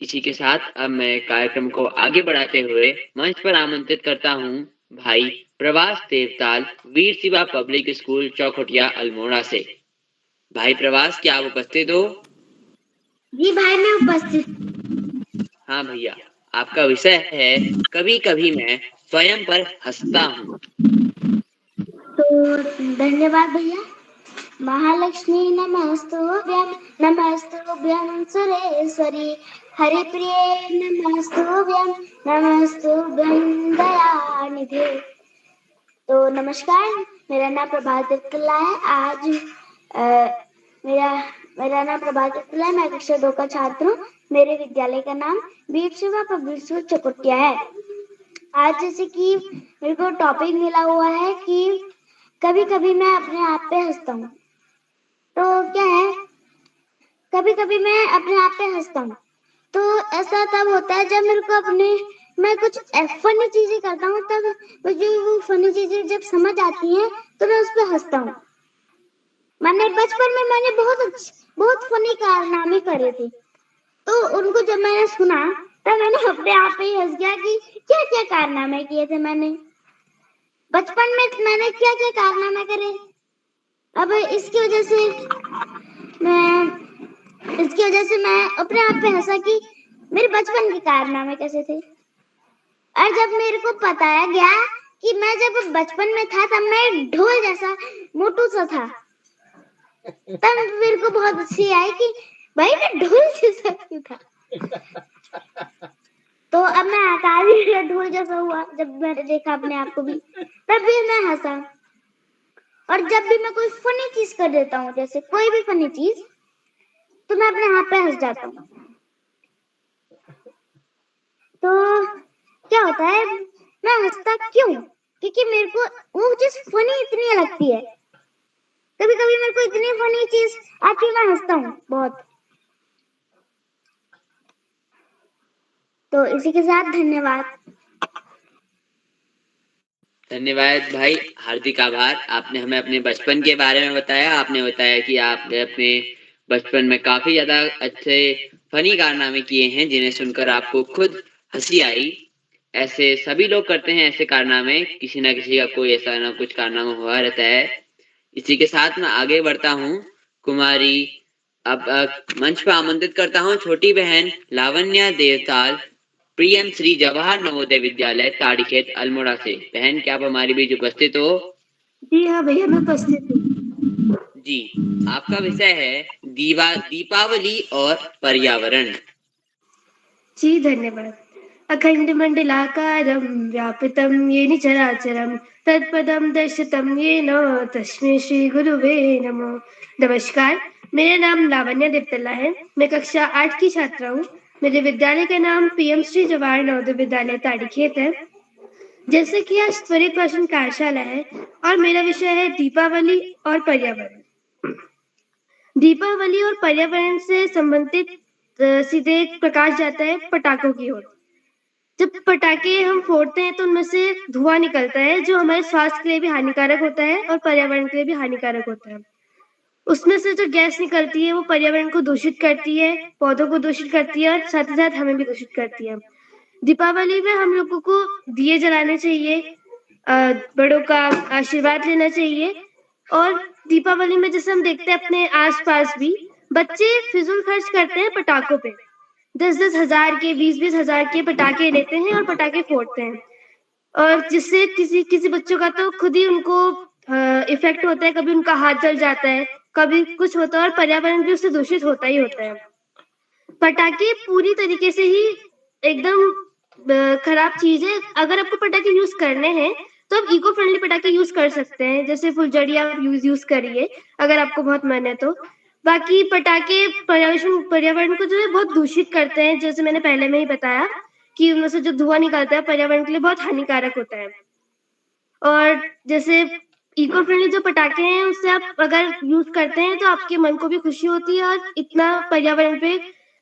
इसी के साथ अब मैं कार्यक्रम को आगे बढ़ाते हुए मंच पर आमंत्रित करता हूं भाई प्रवास देवताल, वीर शिवा पब्लिक स्कूल चौखुटिया अल्मोड़ा से। भाई प्रवास, क्या आप उपस्थित हो? जी भाई, मैं उपस्थित। हाँ भैया, आपका विषय है कभी कभी मैं स्वयं पर हंसता हूँ। तो धन्यवाद भैया। महालक्ष्मी नमस्तुभ्यं, नमस्तुभ्यं सुरेश्वरी, हरिप्रिये नमस्तुभ्यं, नमस्तुभ्यं दयानिधे। तो नमस्कार, मेरा नाम प्रभात दत्तला है। आज मेरा नाम प्रभात दत्तला है। मैं कक्षा 2 का छात्र हूँ। मेरे विद्यालय का नाम वीर शिवा पब्लिक स्कूल चौखुटिया है। आज जैसे कि मेरे को टॉपिक मिला हुआ है कि कभी कभी मैं अपने आप पे हंसता हूँ। तो क्या है, कभी कभी मैं अपने आप पे हंसता हूँ, तो ऐसा तब होता है जब मेरे को मैं कुछ फनी चीजें करता हूँ, तब मुझे वो फनी चीजें जब समझ आती हैं तो मैं उस पर हंसता हूँ। मैंने बचपन में बहुत फनी कारनामे करे थे, तो उनको जब मैंने सुना तब मैंने अपने आप पे ही हंस गया कि क्या क्या कारनामे किए थे मैंने बचपन में, मैंने क्या क्या कारनामे करे। अब इसकी वजह से मैं अपने आप पे हंसा कि मेरे बचपन के कारनामे कैसे थे। और जब मेरे को बताया गया कि मैं जब बचपन में था तब मैं ढोल जैसा मोटू सा था, तब मेरे को बहुत हंसी आई कि भाई मैं ढोल जैसा क्यों था। तो अब मैं आकार भी ढोल जैसा हुआ जब मैंने देखा अपने आप को भी, तब भी मैं हंसा। और जब भी मैं कोई फनी चीज कर देता हूँ, जैसे कोई भी फनी चीज, तो मैं अपने हाथ पे हंस जाता हूँ। तो क्या होता है, मैं हंसता क्यों? क्योंकि मेरे को वो चीज फनी इतनी लगती है। कभी कभी मेरे को इतनी फनी चीज आती है, मैं हंसता हूँ बहुत। तो इसी के साथ धन्यवाद। धन्यवाद भाई, हार्दिक आभार। आपने हमें अपने बचपन के बारे में बताया। आपने बताया कि आपने अपने बचपन में काफी ज्यादा अच्छे फनी कारनामे किए हैं, जिन्हें सुनकर आपको खुद हंसी आई। ऐसे सभी लोग करते हैं ऐसे कारनामे, किसी ना किसी का कोई ऐसा ना कुछ कारनामा हुआ रहता है। इसी के साथ मैं आगे बढ़ता हूँ। कुमारी, अब मंच पर आमंत्रित करता हूँ छोटी बहन लावण्या देवताल, प्रियम श्री जवाहर नवोदय विद्यालय ताड़ीखेत अल्मोड़ा से। बहन, क्या आप हमारे बीच उपस्थित हो? जी हाँ भैया, मैं उपस्थित हूँ। जी, आपका विषय है दीपावली और पर्यावरण। जी धन्यवाद। अखंड मंडलाकारं व्यापितं येन चराचरं तत्पदं दर्शितं येन तस्मै श्री गुरुवे नमः। नमस्कार, मेरा नाम लावण्या देवतल्ला है। मैं कक्षा 8 की छात्रा हूँ। मेरे विद्यालय का नाम पीएम श्री जवाहर नवोदय विद्यालय ताड़ीखेत है। जैसे कि आज त्वरित भाषण कार्यशाला है और मेरा विषय है दीपावली और पर्यावरण। दीपावली और पर्यावरण से संबंधित सीधे प्रकाश जाता है पटाखों की ओर। जब पटाखे हम फोड़ते हैं तो उनमें से धुआं निकलता है जो हमारे स्वास्थ्य के लिए भी हानिकारक होता है और पर्यावरण के लिए भी हानिकारक होता है। उसमें से जो गैस निकलती है वो पर्यावरण को दूषित करती है, पौधों को दूषित करती है और साथ ही साथ हमें भी दूषित करती है। दीपावली में हम लोगों को दिए जलाने चाहिए, बड़ों का आशीर्वाद लेना चाहिए। और दीपावली में जैसे हम देखते हैं अपने आसपास भी बच्चे फिजूल खर्च करते हैं पटाखों पे। 10-10 हजार के, 20-20 हजार के पटाखे लेते हैं और पटाखे फोड़ते हैं, और जिससे किसी बच्चों का तो खुद ही उनको इफेक्ट होता है। कभी उनका हाथ जल जाता है, कभी कुछ होता है और पर्यावरण भी उससे दूषित होता ही होता है। पटाखे पूरी तरीके से ही एकदम खराब चीज है। अगर आपको पटाखे यूज करने हैं तो आप इको फ्रेंडली पटाखे यूज कर सकते हैं, जैसे फुलझड़ी आप यूज करिए अगर आपको बहुत मन है तो। बाकी पटाखे पर्यावरण को जो है बहुत दूषित करते हैं, जैसे मैंने पहले में ही बताया कि उनमें से जो धुआं निकलता है पर्यावरण के लिए बहुत हानिकारक होता है। और जैसे इको फ्रेंडली जो पटाखे हैं उससे आप अगर यूज करते हैं तो आपके मन को भी खुशी होती है और इतना पर्यावरण पे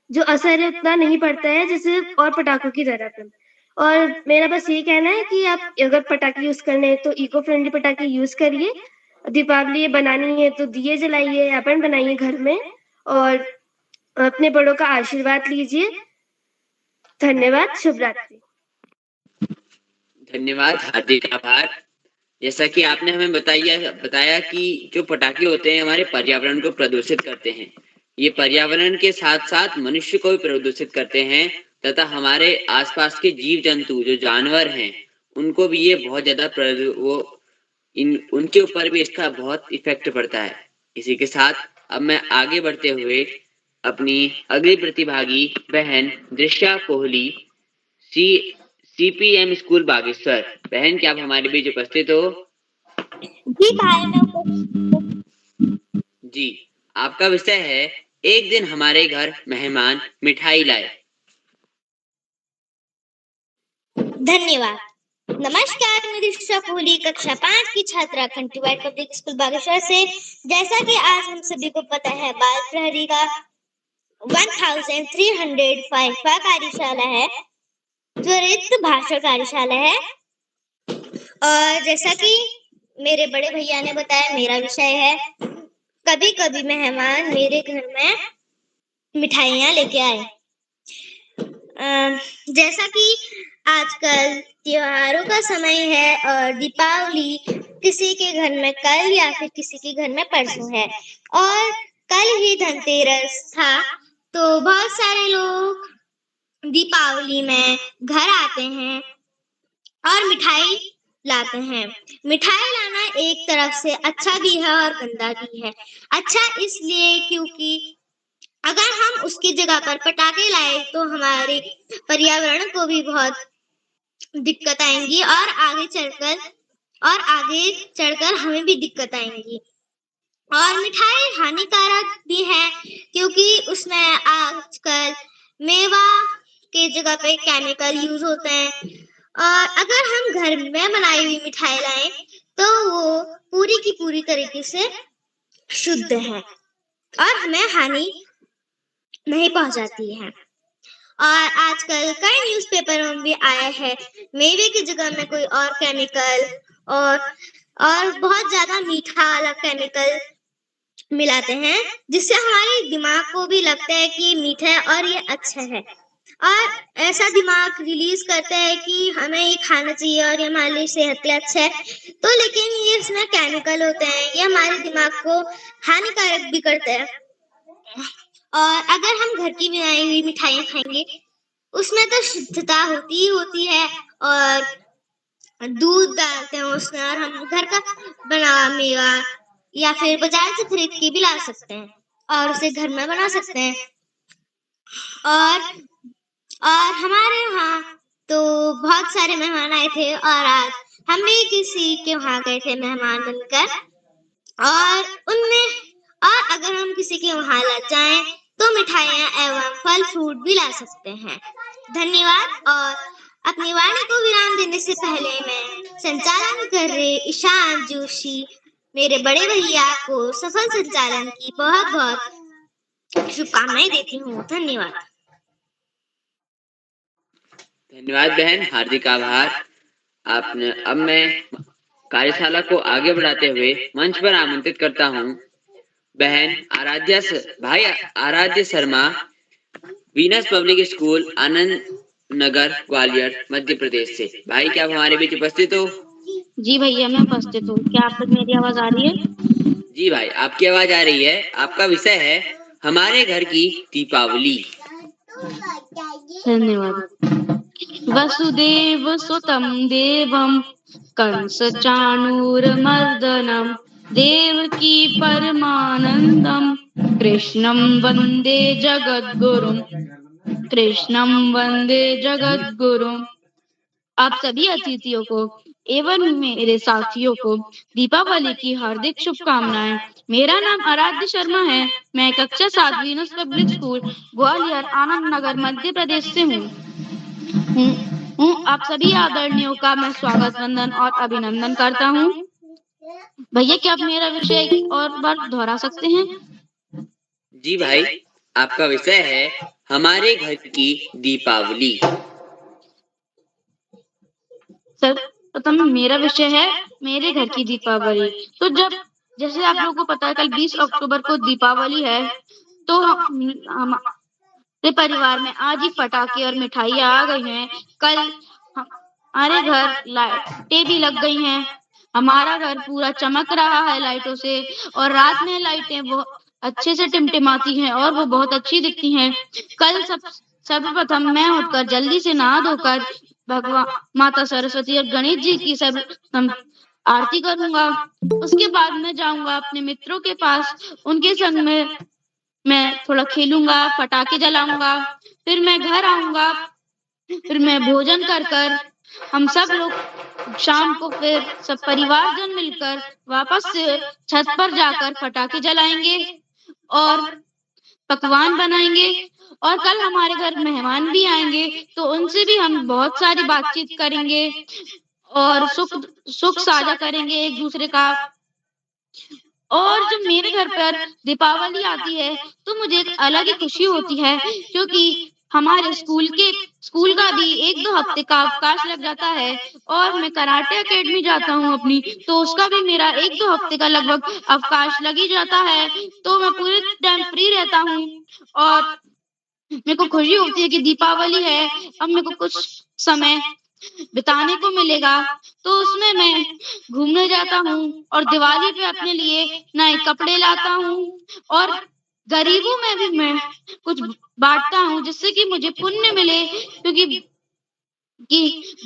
जो असर है उतना नहीं पड़ता है जैसे और पटाखों की तरह पे। और मेरा बस यही कहना है कि आप अगर पटाखे यूज करने हैं तो इको फ्रेंडली पटाखे यूज करिए। दीपावली बनानी है तो दिए जलाइए, अपन बनाइए घर में और अपने बड़ों का आशीर्वाद लीजिए। धन्यवाद, शुभ रात्रि। धन्यवाद, हार्दिक आभार। जैसा कि आपने हमें बताया कि जो पटाखे होते हैं हमारे पर्यावरण को प्रदूषित करते हैं। ये पर्यावरण के साथ साथ मनुष्य को भी प्रदूषित करते हैं तथा हमारे आसपास के जीव जंतु जो जानवर हैं उनको भी ये बहुत ज्यादा उनके ऊपर भी इसका बहुत इफेक्ट पड़ता है। इसी के साथ अब मैं आगे बढ़ते हुए अपनी अगली प्रतिभागी बहन दृश्या कोहली CPM स्कूल बागेश्वर। बहन, क्या आप हमारे बीच उपस्थित हो? जी भाई, मैं उपस्थित हूँ। जी, आपका विषय है एक दिन हमारे घर मेहमान मिठाई लाए। धन्यवाद। नमस्कार, मैं दृश्या कोहली कक्षा 5 की छात्रा खंटीवाड़ पब्लिक स्कूल बागेश्वर से। जैसा कि आज हम सभी को पता है बाल प्रहरी का 1305 कार्यशाला है, त्वरित भाषण कार्यशाला है। और जैसा कि मेरे बड़े भैया ने बताया, मेरा विषय है कभी कभी मेहमान मेरे घर में मिठाइयाँ लेके आए। जैसा कि आजकल त्योहारों का समय है और दीपावली किसी के घर में कल या फिर किसी के घर में परसों है, और कल ही धनतेरस था, तो बहुत सारे लोग दीपावली में घर आते हैं और मिठाई लाते हैं। मिठाई लाना एक तरफ से अच्छा भी है और गंदा भी है। अच्छा इसलिए क्योंकि अगर हम उसकी जगह पर पटाखे लाए तो हमारे पर्यावरण को भी बहुत दिक्कत आएंगी और आगे चलकर हमें भी दिक्कत आएंगी। और मिठाई हानिकारक भी है क्योंकि उसमें आजकल मेवा के जगह पे केमिकल यूज होते हैं। और अगर हम घर में बनाई हुई मिठाई लाएं तो वो पूरी की पूरी तरीके से शुद्ध है और हमें हानि नहीं पहुंचाती है। और आजकल कई न्यूज़पेपर में भी आया है मेवे की जगह में कोई और केमिकल और बहुत ज्यादा मीठा वाला केमिकल मिलाते हैं, जिससे हमारे दिमाग को भी लगता है कि मीठा है और ये अच्छा है, और ऐसा दिमाग रिलीज करता है कि हमें ये खाना चाहिए और ये हमारे लिए सेहत के लिए अच्छा है। तो लेकिन ये इसमें केमिकल होते हैं, ये हमारे दिमाग को हानिकारक भी करता है। और अगर हम घर की बनाई हुई मिठाइयाँ खाएंगे उसमें तो शुद्धता होती ही होती है और दूध डालते हैं उसमें और हम घर का बना मेवा या फिर बाजार से खरीद के भी ला सकते हैं और उसे घर में बना सकते हैं। और हमारे यहाँ तो बहुत सारे मेहमान आए थे और आज हम भी किसी के वहाँ गए थे मेहमान बनकर और अगर हम किसी के वहाँ लग जाएं तो मिठाइयाँ एवं फल फ्रूट भी ला सकते हैं। धन्यवाद। और अपनी वाणी को विराम देने से पहले मैं संचालन कर रहे ईशान जोशी मेरे बड़े भैया को सफल संचालन की बहुत बहुत शुभकामनाएं देती हूँ। धन्यवाद। धन्यवाद बहन, हार्दिक आभार आपने। अब मैं कार्यशाला को आगे बढ़ाते हुए मंच पर आमंत्रित करता हूँ बहन भाई आराध्य Sharma, Venus public school Anand Nagar Gwalior Madhya Pradesh से। भाई क्या आप हमारे बीच उपस्थित हो? जी भैया मैं उपस्थित हूँ। क्या आप तक मेरी आवाज आ रही है? जी भाई आपकी आवाज आ रही है। आपका विषय है हमारे घर की दीपावली। धन्यवाद। वसुदेव सुतं देवं कंस चाणूरमर्दनम देवकी परमानंदम कृष्णं वंदे जगद्गुरुम। आप सभी अतिथियों को एवं मेरे साथियों को दीपावली की हार्दिक शुभकामनाएं। मेरा नाम आराध्य शर्मा है। मैं कक्षा 7 Venus public school Gwalior Anand Nagar Madhya Pradesh से हूँ। आप सभी आदरणीयों का मैं स्वागत वंदन और अभिनंदन करता हूँ। भैया क्या आप मेरा विषय और बार दोहरा सकते हैं? जी भाई, आपका विषय है हमारे घर की दीपावली। सर्वप्रथम मेरा विषय है मेरे घर की दीपावली। तो जैसे आप लोगों को पता है कल 20 अक्टूबर को दीपावली है, तो हमारे परिवार में आज ही पटाखे और मिठाइयाँ आ गई हैं। कल हमारे घर लाइटें भी लग गई हैं। हमारा घर पूरा चमक रहा है लाइटों से और रात में लाइटें बहुत अच्छे से टिमटिमाती हैं और वो बहुत अच्छी दिखती हैं। कल सर्वप्रथम मैं उठकर जल्दी से नहा धोकर भगवान माता सरस्वती और गणेश जी की आरती करूंगा। उसके बाद मैं जाऊंगा अपने मित्रों के पास, उनके संग में मैं थोड़ा खेलूंगा, पटाखे जलाऊंगा। फिर मैं घर आऊंगा, फिर मैं भोजन कर हम सब लोग शाम को फिर सब परिवारजन मिलकर वापस से छत पर जाकर पटाखे जलाएंगे और पकवान बनाएंगे। और कल हमारे घर मेहमान भी आएंगे तो उनसे भी हम बहुत सारी बातचीत करेंगे और सुख साझा करेंगे एक दूसरे का। और जब मेरे घर पर दीपावली आती है तो मुझे एक अलग ही खुशी होती है, क्योंकि हमारे स्कूल का भी 1-2 हफ्ते का अवकाश लग जाता है और मैं कराटे एकेडमी जाता हूँ अपनी, तो उसका भी मेरा 1-2 हफ्ते का लगभग अवकाश लग ही जाता है। तो मैं पूरे टाइम फ्री रहता हूँ और मेरे को खुशी होती है कि दीपावली है, अब मेरे को कुछ समय बिताने को मिलेगा। तो उसमें मैं घूमने जाता हूँ और दिवाली पे अपने लिए नए कपड़े लाता हूँ और गरीबों में भी मैं कुछ बांटता हूँ जिससे कि मुझे पुण्य मिले, क्योंकि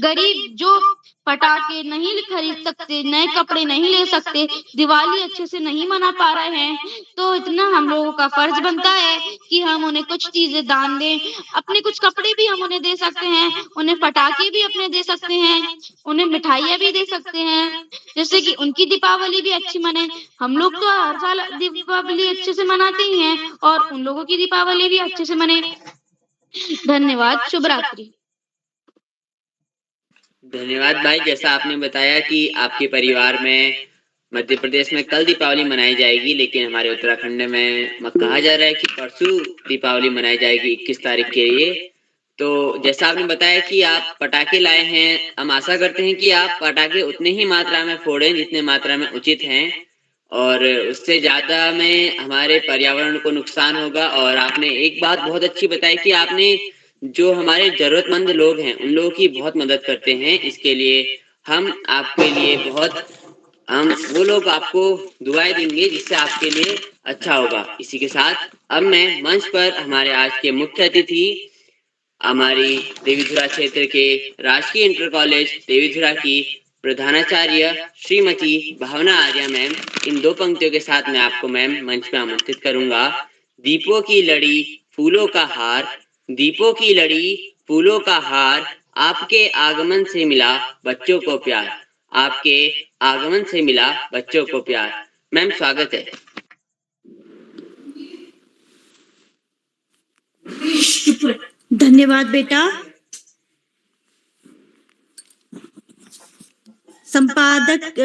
गरीब जो पटाखे नहीं खरीद सकते, नए कपड़े नहीं ले सकते, दिवाली अच्छे से नहीं मना पा रहे हैं, तो इतना हम लोगों का फर्ज बनता है कि हम उन्हें कुछ चीजें दान दें। अपने कुछ कपड़े भी हम उन्हें दे सकते हैं, उन्हें पटाखे भी अपने दे सकते हैं, उन्हें मिठाइयाँ भी दे सकते हैं, जिससे कि उनकी दीपावली भी अच्छी मने। हम लोग तो हर साल दीपावली अच्छे से मनाते ही हैं और उन लोगों की दीपावली भी अच्छे से मने। धन्यवाद। शुभ रात्रि। धन्यवाद भाई। जैसा आपने बताया कि आपके परिवार में मध्य प्रदेश में कल दीपावली मनाई जाएगी, लेकिन हमारे उत्तराखंड में कहा जा रहा है कि परसों दीपावली मनाई जाएगी 21 तारीख के लिए। तो जैसा आपने बताया कि आप पटाखे लाए हैं, हम आशा करते हैं कि आप पटाखे उतने ही मात्रा में फोड़ें जितने मात्रा में उचित हैं और उससे ज्यादा में हमारे पर्यावरण को नुकसान होगा। और आपने एक बात बहुत अच्छी बताई कि आपने जो हमारे जरूरतमंद लोग हैं उन लोगों की बहुत मदद करते हैं। इसके लिए हम आपके लिए हम वो लोग आपको दुआएं देंगे जिससे आपके लिए अच्छा होगा। इसी के साथ अब मैं मंच पर हमारे आज के मुख्य अतिथि हमारी देवीधुरा क्षेत्र के राजकीय इंटर कॉलेज देवीधुरा की प्रधानाचार्य श्रीमती भावना आर्या मैम, इन दो पंक्तियों के साथ मैं आपको मैम मंच में आमंत्रित करूंगा। दीपों की लड़ी फूलों का हार, दीपों की लड़ी फूलों का हार, आपके आगमन से मिला बच्चों को प्यार, आपके आगमन से मिला बच्चों को प्यार। मैम स्वागत है। धन्यवाद बेटा। संपादक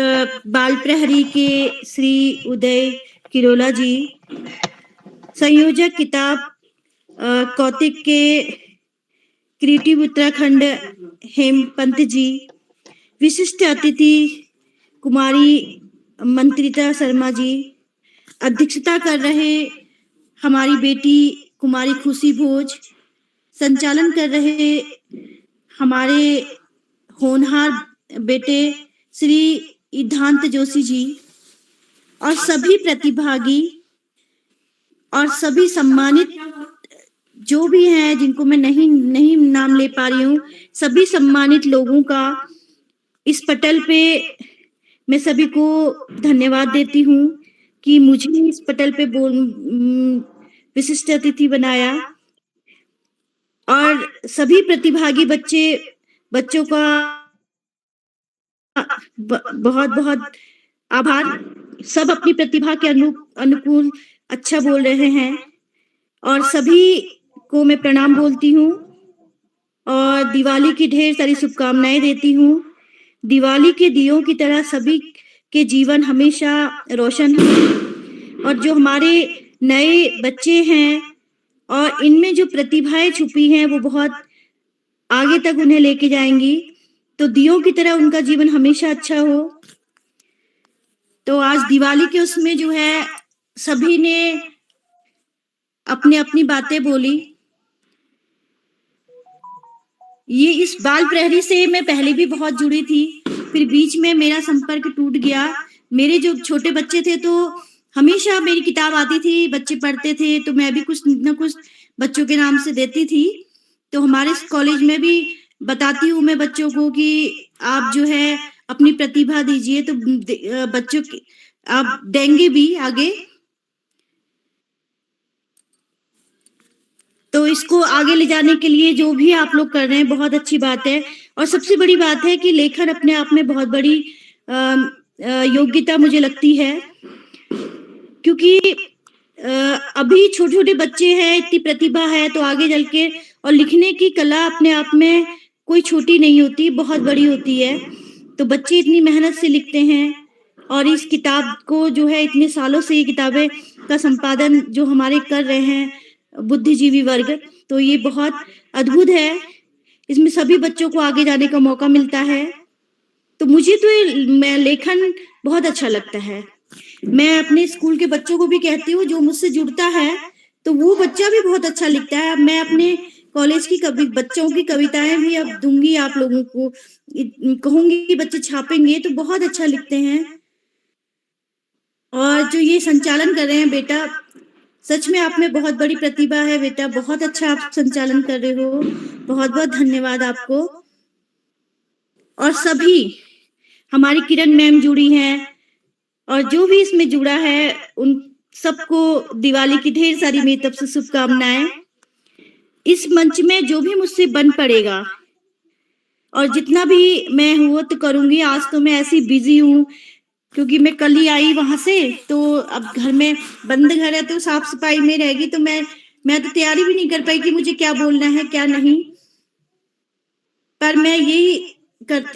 बाल प्रहरी के श्री उदय किरोला जी, संयोजक किताब कौतिक के क्रिएटिव उत्तराखंड हेमपंत जी, विशिष्ट अतिथि कुमारी मंत्रिता शर्मा जी, अध्यक्षता कर रहे हमारी बेटी कुमारी खुशी भोज, संचालन कर रहे हमारे होनहार बेटे श्री ईधांत जोशी जी, और सभी प्रतिभागी और सभी सम्मानित जो भी हैं जिनको मैं नहीं नाम ले पा रही हूँ, सभी सम्मानित लोगों का इस पटल पे मैं सभी को धन्यवाद देती हूँ कि मुझे इस पटल पे विशिष्ट अतिथि बनाया, और सभी प्रतिभागी बच्चों का बहुत बहुत आभार। सब अपनी प्रतिभा के अनुकूल अच्छा बोल रहे हैं, और सभी को मैं प्रणाम बोलती हूँ और दिवाली की ढेर सारी शुभकामनाएं देती हूँ। दिवाली के दियों की तरह सभी के जीवन हमेशा रोशन हो, और जो हमारे नए बच्चे हैं और इनमें जो प्रतिभाएं छुपी हैं वो बहुत आगे तक उन्हें लेके जाएंगी, तो दियों की तरह उनका जीवन हमेशा अच्छा हो। तो आज दिवाली के उसमें जो है सभी ने अपनी अपनी बातें बोली। ये इस बाल प्रहरी से मैं पहले भी बहुत जुड़ी थी, फिर बीच में मेरा संपर्क टूट गया। मेरे जो छोटे बच्चे थे तो हमेशा मेरी किताब आती थी, बच्चे पढ़ते थे, तो मैं भी कुछ न कुछ बच्चों के नाम से देती थी। तो हमारे कॉलेज में भी बताती हूँ मैं बच्चों को कि आप जो है अपनी प्रतिभा दीजिए, तो बच्चों की आप देंगे भी आगे। तो इसको आगे ले जाने के लिए जो भी आप लोग कर रहे हैं बहुत अच्छी बात है। और सबसे बड़ी बात है कि लेखन अपने आप में बहुत बड़ी योग्यता मुझे लगती है, क्योंकि अभी छोटे छोटे बच्चे हैं, इतनी प्रतिभा है, तो आगे चल के और लिखने की कला अपने आप में कोई छोटी नहीं होती, बहुत बड़ी होती है। तो बच्चे इतनी मेहनत से लिखते हैं, और इस किताब को जो है इतने सालों से ये किताबें का संपादन जो हमारे कर रहे हैं बुद्धिजीवी वर्ग, तो ये बहुत अद्भुत है। इसमें सभी बच्चों को आगे जाने का मौका मिलता है। तो मुझे तो ये लेखन बहुत अच्छा लगता है। मैं अपने स्कूल के बच्चों को भी कहती हूँ, जो मुझसे जुड़ता है तो वो बच्चा भी बहुत अच्छा लिखता है। मैं अपने कॉलेज की बच्चों की कविताएं भी अब दूंगी, आप लोगों को कहूंगी, बच्चे छापेंगे तो बहुत अच्छा लिखते हैं। और जो ये संचालन कर रहे हैं बेटा, सच में आप में बहुत बड़ी प्रतिभा है बेटा, बहुत अच्छा आप संचालन कर रहे हो, बहुत बहुत धन्यवाद आपको। और सभी हमारी किरण मैम जुड़ी हैं, और जो भी इसमें जुड़ा है उन सबको दिवाली की ढेर सारी मेरी तरफ से शुभकामनाएं। इस मंच में जो भी मुझसे बन पड़ेगा और जितना भी मैं हुआ तो करूंगी। आज तो मैं ऐसी बिजी हूँ क्योंकि मैं कल ही आई वहां से, तो अब घर में बंद घर है तो साफ सफाई में रहेगी, तो मैं तो तैयारी भी नहीं कर पाई कि मुझे क्या बोलना है क्या नहीं। पर मैं यही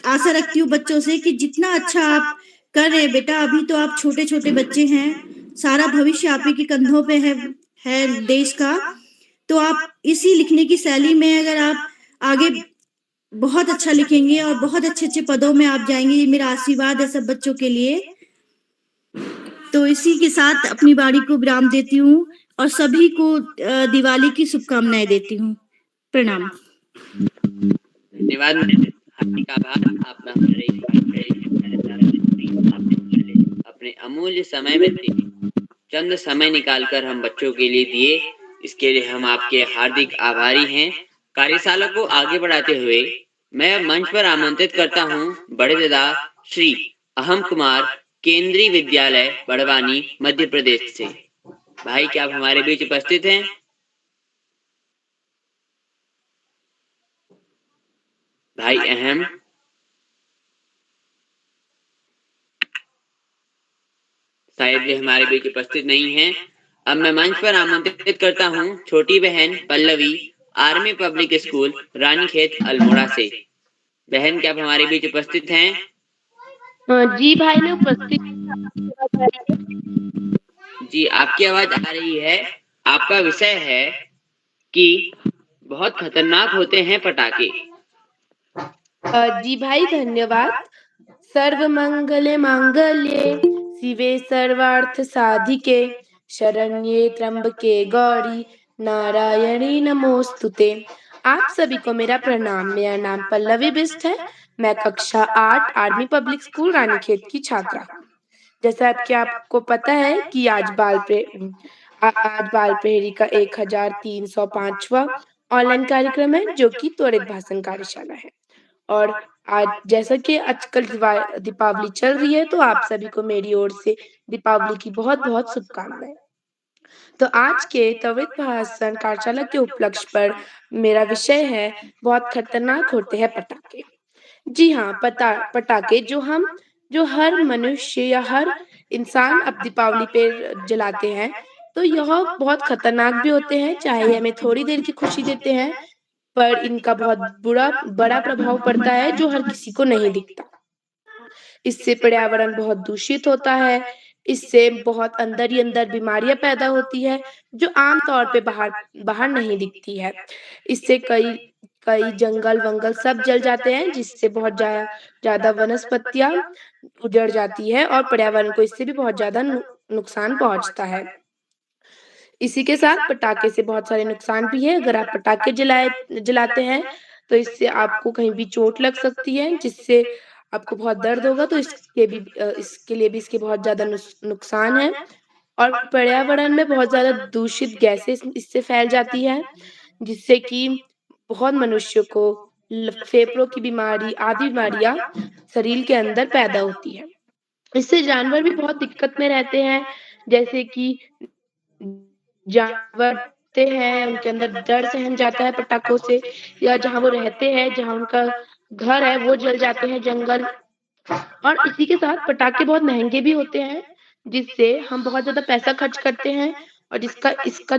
आशा रखती हूँ बच्चों से कि जितना अच्छा आप कर रहे हैं बेटा, अभी तो आप छोटे छोटे बच्चे हैं, सारा भविष्य आप ही के कंधों पे है देश का। तो आप इसी लिखने की शैली में अगर आप आगे बहुत अच्छा लिखेंगे और बहुत अच्छे अच्छे पदों में आप जाएंगे, ये मेरा आशीर्वाद है सब बच्चों के लिए। तो इसी के साथ अपनी वाणी को विराम देती हूँ और सभी को दिवाली की शुभकामनाएं देती हूँ। प्रणाम। धन्यवाद, हार्दिक आभार। आपका अपने अमूल्य समय में चंद समय निकालकर हम बच्चों के लिए दिए, इसके लिए हम आपके हार्दिक आभारी हैं। कार्यशाला को आगे बढ़ाते हुए मैं मंच पर आमंत्रित करता हूं बड़े दादा श्री अहम कुमार, केंद्रीय विद्यालय बड़वानी, मध्य प्रदेश से। भाई क्या आप हमारे बीच उपस्थित हैं? भाई अहम शायद वे हमारे बीच उपस्थित नहीं हैं। अब मैं मंच पर आमंत्रित करता हूं छोटी बहन Pallavi, army public school, Ranikhet, Almora से। बहन क्या आप हमारे बीच उपस्थित हैं? जी भाई, मैं उपस्थित। जी, आपकी आवाज आ रही है। आपका विषय है कि बहुत खतरनाक होते हैं पटाखे। जी भाई, धन्यवाद। सर्व मंगले मांगल्ये शिवे सर्वार्थ साधिके शरण्ये त्र्यंबके गौरी नारायणी नमोस्तुते। आप सभी को मेरा प्रणाम। मेरा नाम पल्लवी बिष्ट है। मैं कक्षा 8 आर्मी पब्लिक स्कूल रानीखेत की छात्रा हूँ। जैसा कि आपको पता है कि आज बाल प्रहरी का 1305वां ऑनलाइन कार्यक्रम है, जो कि त्वरित भाषण कार्यशाला है। और आज जैसा कि आजकल दीपावली चल रही है, तो आप सभी को मेरी ओर से दीपावली की बहुत बहुत शुभकामनाएं। तो आज के त्वरित भाषण कार्यशाला के उपलक्ष्य पर मेरा विषय है बहुत खतरनाक होते हैं पटाखे। जी हाँ, पटाखे जो हर मनुष्य या हर इंसान अब दीपावली पे जलाते हैं, तो यह बहुत खतरनाक भी होते हैं। चाहे हमें थोड़ी देर की खुशी देते हैं, पर इनका बहुत बड़ा प्रभाव पड़ता है, जो हर किसी को नहीं दिखता। इससे पर्यावरण बहुत दूषित होता है। इससे बहुत अंदर ही अंदर बीमारियां पैदा होती है, जो आम तौर पे बाहर नहीं दिखती है। इससे कई कई जंगल सब जल जाते हैं, जिससे बहुत ज्यादा वनस्पतियां उजड़ जाती है और पर्यावरण को इससे भी बहुत ज्यादा नुकसान पहुंचता है। इसी के साथ पटाखे से बहुत सारे नुकसान भी है। अगर आप पटाखे जलाते हैं, तो इससे आपको कहीं भी चोट लग सकती है, जिससे आपको बहुत दर्द होगा। तो इसके लिए भी इसके बहुत ज्यादा नुकसान है। और पर्यावरण में बहुत ज्यादा दूषित गैसें इससे फैल जाती है, जिससे कि बहुत मनुष्यों को फेफड़ों की बीमारी आदि बीमारियां शरीर के अंदर पैदा होती है। इससे जानवर भी बहुत दिक्कत में रहते हैं, जैसे कि जानवर हैं, उनके अंदर डर सहन जाता है पटाखों से, या जहाँ वो रहते हैं, जहाँ उनका घर है, वो जल जाते हैं जंगल। और इसी के साथ पटाखे बहुत महंगे भी होते हैं, जिससे हम बहुत ज्यादा पैसा खर्च करते हैं, और इसका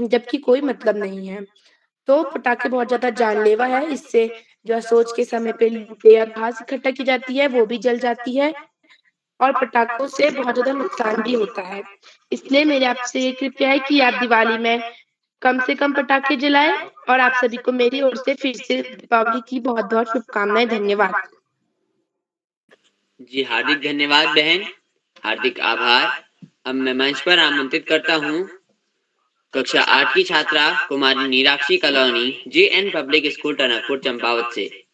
जबकि कोई मतलब नहीं है। तो पटाखे बहुत ज्यादा जानलेवा है। इससे जो सोच के समय पे लूटे या घास इकट्ठा की जाती है, वो भी जल जाती है। और पटाखों से बहुत ज्यादा नुकसान भी होता है। इसलिए मेरे आपसे ये कृपया है कि आप दिवाली में कम से कम पटाखे जलाएं। और आप सभी को मेरी ओर से फिर से दीपावली की बहुत बहुत शुभकामनाएं। धन्यवाद। जी, हार्दिक धन्यवाद बहन, हार्दिक आभार। अब मैं मंच पर आमंत्रित करता हूँ कक्षा 8 की छात्रा कुमारी Neelakshi colony, JN public school, Tanakpur, Champawat से।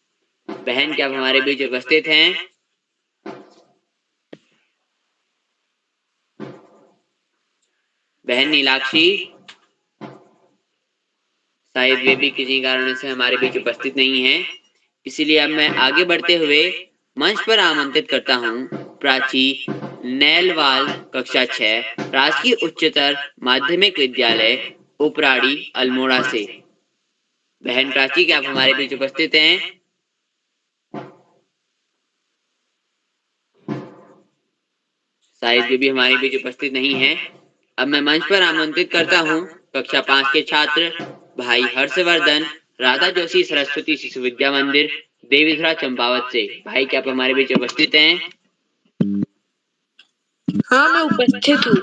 बहन क्या आप हमारे बीच उपस्थित हैं? बहन नीलाक्षी शायद वे भी किसी कारणों से हमारे बीच उपस्थित नहीं है। इसीलिए अब मैं आगे बढ़ते हुए मंच पर आमंत्रित करता हूँ प्राची नैलवाल, कक्षा 6, राजकीय उच्चतर माध्यमिक विद्यालय, उपराड़ी, अल्मोड़ा से। बहन प्राची क्या आप हमारे बीच उपस्थित हैं? शायद वे भी हमारे बीच उपस्थित नहीं है। अब मैं मंच पर आमंत्रित करता हूँ कक्षा 5 के छात्र भाई हर्षवर्धन, राधा जोशी सरस्वती शिशु विद्या मंदिर, देवीधुरा, चंपावत से। भाई क्या आप हमारे बीच उपस्थित हैं? हाँ, मैं उपस्थित हूँ।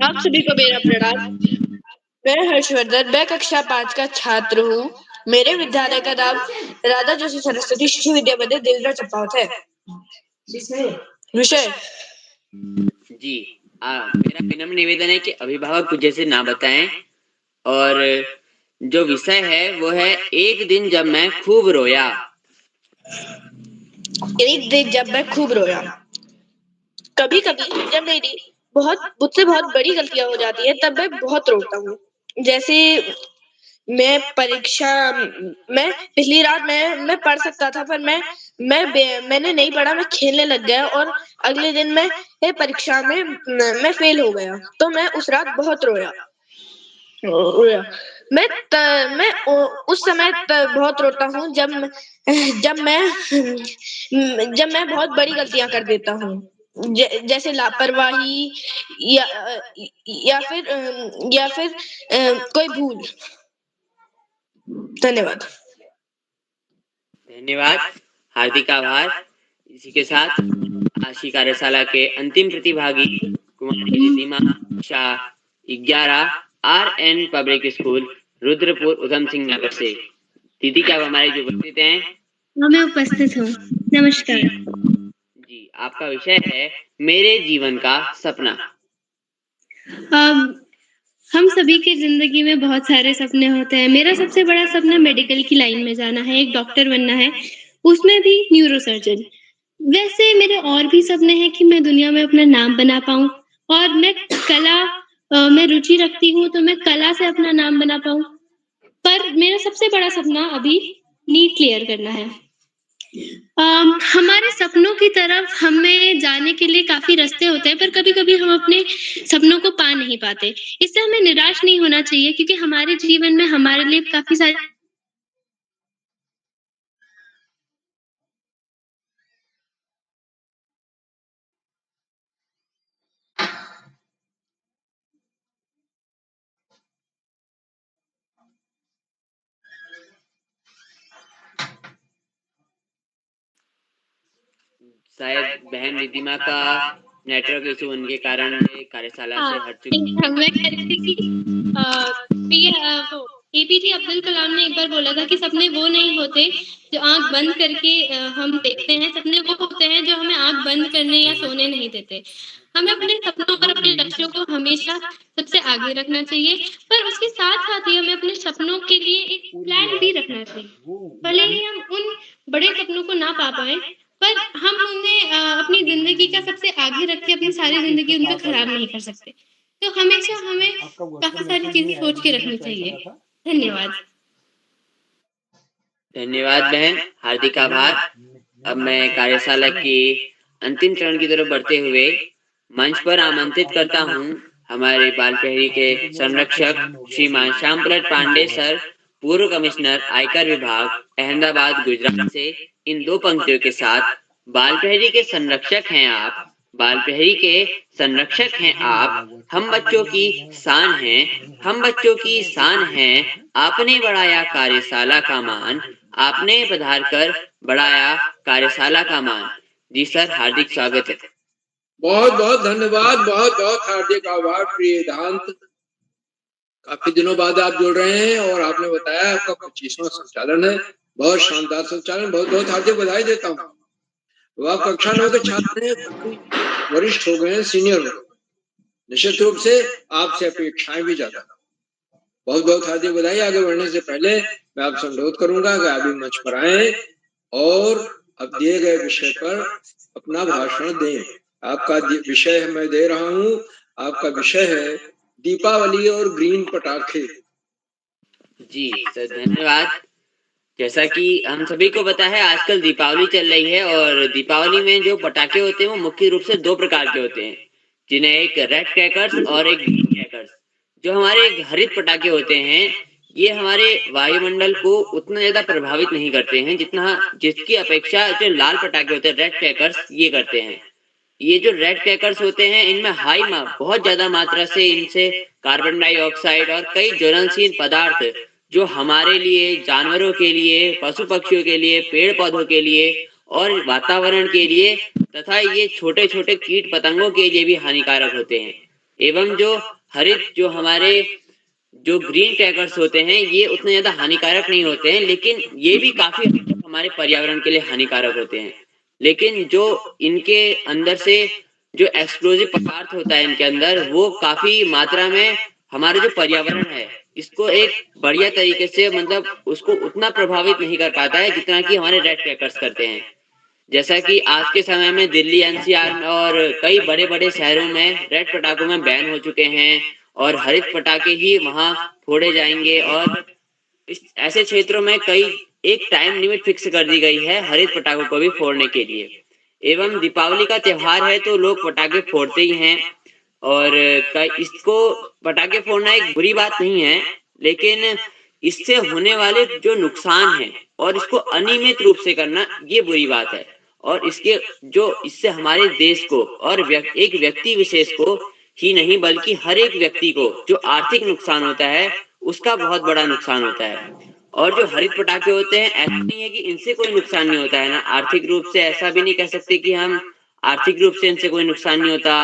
आप सभी को मेरा प्रणाम। मैं हर्षवर्धन, मैं कक्षा 5 का छात्र हूँ। मेरे विद्यालय का नाम राधा जोशी सरस्वती शिशु विद्या मंदिर, देवीधुरा, चंपावत है। विषय जी, मेरा विनम्र निवेदन है कि अभिभावक कुछ जैसे ना बताएं। और जो विषय है वो है एक दिन जब मैं खूब रोया। एक दिन जब मैं खूब रोया। कभी कभी जब मुझसे बहुत बड़ी गलतियां हो जाती है, तब मैं बहुत रोता हूँ। जैसे मैं पिछली रात मैं पढ़ सकता था, पर मैंने नहीं पढ़ा, मैं खेलने लग गया और अगले दिन मैं परीक्षा में मैं फेल हो गया। तो मैं उस रात बहुत रोया। मैं उस समय बहुत रोता हूँ जब मैं बहुत बड़ी गलतियां कर देता हूँ, जैसे लापरवाही या या फिर कोई भूल। धन्यवाद। धन्यवाद, हार्दिक आभार। इसी के साथ आज की कार्यशाला के अंतिम प्रतिभागी कुमारी Riddhima Shah 11 RN public school Rudrapur Udham Singh Nagar से। दीदी, क्या आप हमारे जो उपस्थित हैं? मैं उपस्थित हूँ। नमस्कार। जी, आपका विषय है मेरे जीवन का सपना। हम सभी की जिंदगी में बहुत सारे सपने होते हैं। मेरा सबसे बड़ा सपना मेडिकल की लाइन में जाना है, एक डॉक्टर बनना है, उसमें भी न्यूरोसर्जन। वैसे मेरे और भी सपने हैं कि मैं दुनिया में अपना नाम बना पाऊँ और मैं रुचि रखती हूँ, तो मैं कला से अपना नाम बना पाऊँ। पर मेरा सबसे बड़ा सपना अभी नीट क्लियर करना है। हमारे सपनों की तरफ हमें जाने के लिए काफ़ी रास्ते होते हैं, पर कभी-कभी हम अपने सपनों को पा नहीं पाते। इससे हमें निराश नहीं होना चाहिए, क्योंकि हमारे जीवन में हमारे लिए काफ़ी सारे शायद बहन रिद्धिमा का नेटवर्क इशू होने के कारण ये कार्यशाला से हट चुकी है। मैं कह रही थी कि एपीजे अब्दुल कलाम ने एक बार बोला था कि सपने वो नहीं होते जो आंख बंद करके हम देखते हैं, सपने वो होते हैं जो हमें आंख बंद करने या सोने नहीं देते। हमें अपने सपनों और अपने लक्ष्यों को हमेशा सबसे आगे रखना चाहिए, पर उसके साथ-साथ ही हमें अपने सपनों के लिए एक प्लान भी रखना चाहिए। भले ही हम उन बड़े सपनों को ना पा पाएँ, पर हम उन्हें अपनी ज़िंदगी का सबसे आगे रख के अपनी सारी ज़िंदगी उनका खराब नहीं कर सकते। तो हमेशा हमें काफ़ी सारी चीज़ें सोच के रखनी चाहिए। धन्यवाद। धन्यवाद बहन, हार्दिक आभार। अब मैं कार्यशाला के अंतिम चरण की तरफ बढ़ते हुए मंच पर आमंत्रित करता हूँ हमारे बाल प्रहरी के संरक्षक श्रीमान श्यामप्रसाद पांडे सर, पूर्व कमिश्नर आयकर विभाग अहमदाबाद गुजरात से। इन दो पंक्तियों के साथ, बाल प्रहरी के संरक्षक हैं आप, बाल प्रहरी के संरक्षक हैं आप, हम बच्चों की शान हैं, हम बच्चों की शान हैं, आपने बढ़ाया कार्यशाला का मान, आपने पधार कर बढ़ाया कार्यशाला का मान। जी सर, हार्दिक स्वागत है। बहुत बहुत धन्यवाद, बहुत बहुत हार्दिक आभार प्रिय दांत। काफी दिनों बाद आप जुड़ रहे हैं और आपने बताया आपका 25वां संचालन है। बहुत शानदार संचालन, बहुत बहुत हार्दिक बधाई देता हूँ। वह कक्षा 9 के छात्र हैं, काफी वरिष्ठ हो गए हैं, सीनियर हो गए, निश्चित रूप से आपसे अपेक्षाएं भी ज्यादा। बहुत बहुत हार्दिक बधाई। आगे बढ़ने से पहले मैं आपसे अनुरोध करूंगा कि आप भी मंच पर आए और अब दिए गए विषय पर अपना भाषण दें। आपका विषय मैं दे रहा हूं, आपका विषय है दीपावली और ग्रीन पटाखे। जी सर, धन्यवाद। जैसा कि हम सभी को पता है, आजकल दीपावली चल रही है और दीपावली में जो पटाखे होते हैं वो मुख्य रूप से दो प्रकार के होते हैं, जिन्हें एक रेड क्रैकर्स और एक ग्रीन क्रैकर्स। जो हमारे हरित पटाखे होते हैं, ये हमारे वायुमंडल को उतना ज्यादा प्रभावित नहीं करते हैं जिसकी अपेक्षा जो लाल पटाखे होते हैं, रेड क्रैकर्स, ये करते हैं। ये जो रेड क्रैकर्स होते हैं, इनमें बहुत ज्यादा मात्रा से इनसे कार्बन डाइऑक्साइड और कई ज्वलनशील पदार्थ जो हमारे लिए, जानवरों के लिए, पशु पक्षियों के लिए, पेड़ पौधों के लिए और वातावरण के लिए तथा ये छोटे छोटे कीट पतंगों के लिए भी हानिकारक होते हैं। एवं जो हमारे जो ग्रीन क्रैकर्स होते हैं, ये उतने ज्यादा हानिकारक नहीं होते हैं, लेकिन ये भी काफी हद तक हमारे पर्यावरण के लिए हानिकारक होते हैं। लेकिन जो इनके अंदर से जो एक्सप्लोजिव पदार्थ होता है इनके अंदर, वो काफी मात्रा में हमारे जो पर्यावरण है इसको एक बढ़िया तरीके से, मतलब उसको उतना प्रभावित नहीं कर पाता है जितना कि हमारे रेड क्रैकर्स करते हैं। जैसा कि आज के समय में दिल्ली, NCR और कई बड़े बड़े शहरों में रेड पटाखों में बैन हो चुके हैं और हरित पटाखे ही वहां फोड़े जाएंगे। और इस ऐसे क्षेत्रों में कई एक टाइम लिमिट फिक्स कर दी गई है हरित पटाखों को भी फोड़ने के लिए। एवं दीपावली का त्योहार है तो लोग पटाखे फोड़ते ही हैं। और इसको पटाखे फोड़ना एक बुरी बात नहीं है, लेकिन इससे होने वाले जो नुकसान है और इसको अनियमित रूप से करना ये बुरी बात है। और इससे हमारे देश को और एक व्यक्ति विशेष को ही नहीं बल्कि हर एक व्यक्ति को जो आर्थिक नुकसान होता है उसका बहुत बड़ा नुकसान होता है। और जो हरित पटाखे होते हैं ऐसा नहीं है कि इनसे कोई नुकसान नहीं होता है ना, आर्थिक रूप से ऐसा भी नहीं कह सकते कि हम आर्थिक रूप से इनसे कोई नुकसान नहीं होता,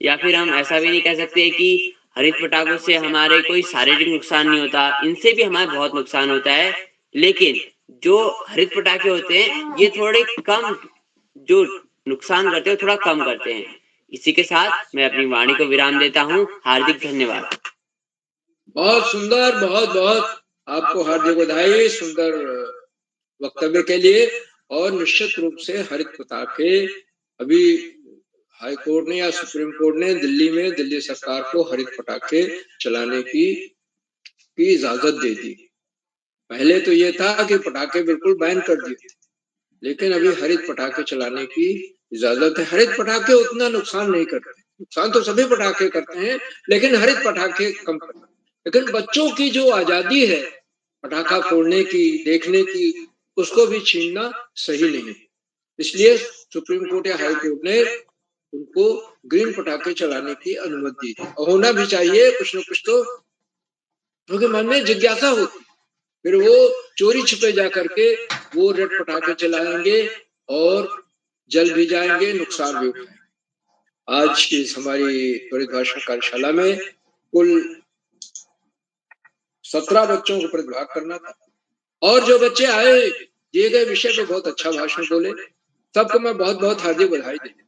या फिर हम ऐसा भी नहीं कह सकते कि हरित पटाखों से हमारे कोई शारीरिक नुकसान नहीं होता, इनसे भी हमारे बहुत नुकसान होता है। लेकिन जो हरित पटाखे होते हैं ये थोड़े कम जो नुकसान करते हैं थोड़ा कम करते हैं। इसी के साथ मैं अपनी वाणी को विराम देता हूँ। हार्दिक धन्यवाद। बहुत सुंदर, बहुत बहुत आपको हार्दिक बधाई सुंदर वक्तव्य के लिए। और निश्चित रूप से हरित पटाखे अभी हाई कोर्ट ने या सुप्रीम कोर्ट ने दिल्ली में दिल्ली सरकार को हरित पटाखे चलाने की इजाजत दे दी। पहले तो ये था कि पटाखे बिल्कुल बैन कर दिए, लेकिन अभी हरित पटाखे चलाने की इजाजत है। हरित पटाखे उतना नुकसान नहीं करते, नुकसान तो सभी पटाखे करते हैं लेकिन हरित पटाखे कम करते हैं। लेकिन बच्चों की जो आजादी है पटाखा फोड़ने की, देखने की, उसको भी छीनना सही नहीं। इसलिए सुप्रीम कोर्ट या हाई कोर्ट ने उनको ग्रीन पटाखे चलाने की अनुमति दी। और होना भी चाहिए कुछ न कुछ तो, क्योंकि मन में जिज्ञासा होती, फिर वो चोरी छुपे जा करके वो रेड पटाखे चलाएंगे और जल भी जाएंगे, नुकसान भी उठाएंगे। आज की हमारी त्वरित भाषण कार्यशाला में कुल 17 बच्चों को प्रतिभाग करना था और जो बच्चे आए दिए गए विषय पे बहुत अच्छा भाषण बोले, सबको मैं बहुत बहुत हार्दिक बधाई देता हूं।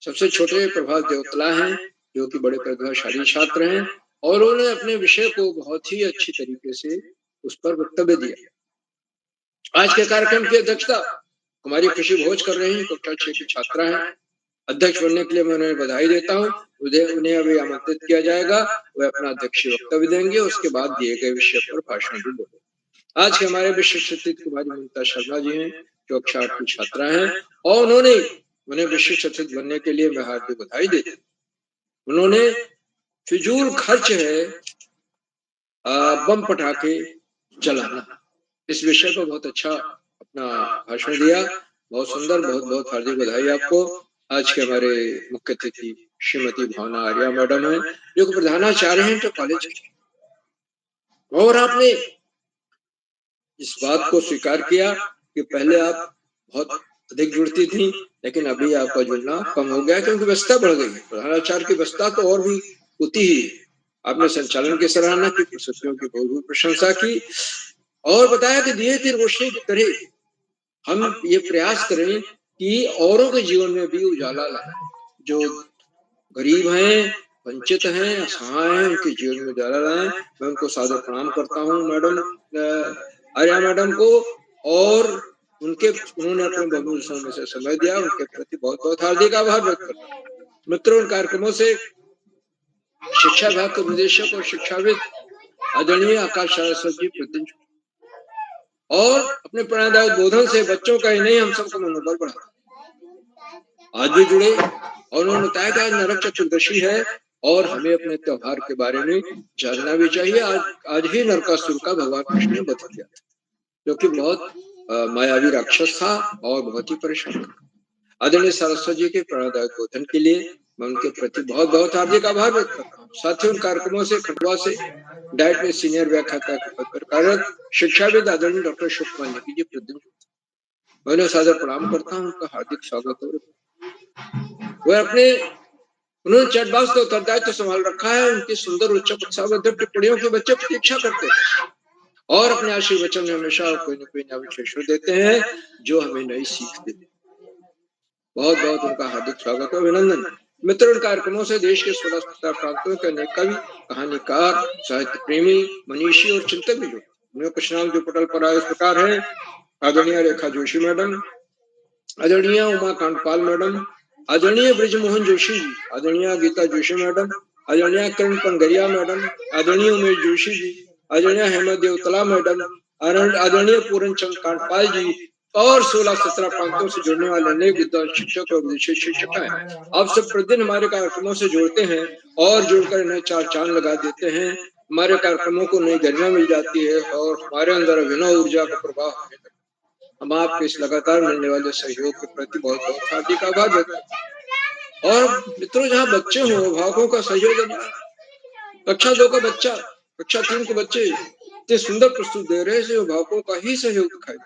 सबसे छोटे प्रभात देवतला हैं जो कि बड़े प्रतिभाशाली छात्र हैं और उन्होंने अपने विषय को बहुत ही अच्छी तरीके से उस पर वक्तव्य दिया। आज के कार्यक्रम की अध्यक्षता हमारी खुशी भोज कर रही हैं, कक्षा 6 की छात्रा हैं। अध्यक्ष बनने के लिए मैं उन्हें बधाई देता हूँ। उन्हें अभी आमंत्रित किया जाएगा, वे अपना अध्यक्षीय वक्तव्य देंगे, उसके बाद दिए गए विषय पर भाषण भी देंगे। आज के हमारे विशिष्ट अतिथि कुमारी ममता शर्मा जी हैं जो कक्षा 8 की छात्रा हैं और उन्हें विशिष्ट अतिथि बनने के लिए मैं हार्दिक बधाई देता हूं। उन्होंने फिजूल खर्च है बम पटाखे जलाना, इस विषय पर बहुत अच्छा अपना भाषण दिया। बहुत सुंदर, बहुत बहुत हार्दिक बधाई आपको। आज के हमारे मुख्य अतिथि श्रीमती भावना आर्या मैडम है जो कि प्रधानाचार्य हैं तो कॉलेज के, और आपने इस बात को स्वीकार किया कि पहले आप बहुत अधिक जुड़ती थी लेकिन अभी आपका जुड़ना कम हो गया क्योंकि व्यस्तता बढ़ गई है। प्रधानाचार्य की व्यस्तता तो और भी होती ही है। आपने संचालन की सराहना की, प्रस्तुतियों की बहुत प्रशंसा की और बताया कि दिए तीर रोशनी की तरह हम ये प्रयास करें कि औरों के जीवन में भी उजाला लाएं। जो गरीब हैं, वंचित हैं, असहाय हैं, उनके जीवन में उजाला लाएं। मैं उनको सादर प्रणाम करता हूँ मैडम आर्या मैडम को, और उन्होंने अपने बहुमूल्य समय से समय दिया, उनके प्रति बहुत बहुत हार्दिक आभार व्यक्त करता हूँ। मित्रों, इन कार्यक्रमों से शिक्षा विभाग के निदेशक और शिक्षाविद आदरणीय आकाश सारस्वत जी प्रतिदिन और अपने प्रेरणादायक उद्बोधन से बच्चों का ही नहीं हम सबका मनोबल बढ़ा। आज भी जुड़े और उन्होंने बताया कि आज नरक चतुर्दशी है और हमें अपने त्योहार के बारे में जानना भी चाहिए। आज ही नरकासुर का भगवान कृष्ण ने वध किया था, जो कि बहुत मायावी राक्षस था और बहुत ही परेशान था। आदरणीय सारस्वत जी के प्रेरणादायक उद्बोधन के लिए मैं उनके प्रति बहुत बहुत हार्दिक आभार व्यक्त करता हूँ। साथ ही उन कार्यक्रमों से खंडवा से डाइट में सीनियर व्याख्याता के पद पर कार्यरत शिक्षाविद आदरणीय डॉक्टर शुक्ल मालिक जी प्रतिदिन मैं उन्हें सादर प्रणाम करता हूँ, उनका हार्दिक स्वागत है। उन्होंने चैट बॉक्स का उत्तरदायित्व संभाल रखा है। उनकी सुंदर रोचक उत्साहवर्धक टिप्पणियों के बच्चे प्रतीक्षा करते हैं और अपने आशीर्वचन में हमेशा कोई न कोई नया विशेषण देते हैं जो हमें नई सीख देते हैं। बहुत बहुत उनका हार्दिक स्वागत है, अभिनंदन। मित्रों, इन कार्यक्रमों से देश के 16 प्रांतों के अनेक कवि, कहानीकार, साहित्य प्रेमी, मनीषी और चिंतक भी जुड़े। उनमें कुछ नाम जो पटल पर आए इस प्रकार है: आदरणीय रेखा जोशी मैडम, आदरणीय उमा कांडपाल मैडम, आदरणीय ब्रिजमोहन जोशी जी, आदरणीय गीता जोशी मैडम, आदरणीय किरण पंगरिया मैडम, आदरणीय उमेश जोशी जी, आदरणीय हेमंत देवतला मैडम, आदरणीय पूरन चंद कांडपाल जी और 16-17 प्रांतों से जुड़ने वाले अनेक विद्वान शिक्षक और विशेष शिक्षिकाएं आप सब प्रतिदिन हमारे कार्यक्रमों से जुड़ते हैं और जुड़कर इन्हें चार चांद लगा देते हैं। हमारे कार्यक्रमों को नई गरिमा मिल जाती है और हमारे अंदर अभिनव ऊर्जा का प्रवाह होने लगता है। हम आपके इस लगातार मिलने वाले सहयोग के प्रति बहुत बहुत हार्दिक आभार व्यक्त करते हैं। और मित्रों, जहाँ बच्चे हों, अभिभावकों का सहयोग है। कक्षा 2 का बच्चा, कक्षा 3 के बच्चे इतने सुंदर प्रस्तुत दे रहे हैं, अभिभावकों का ही सहयोग दिखाई।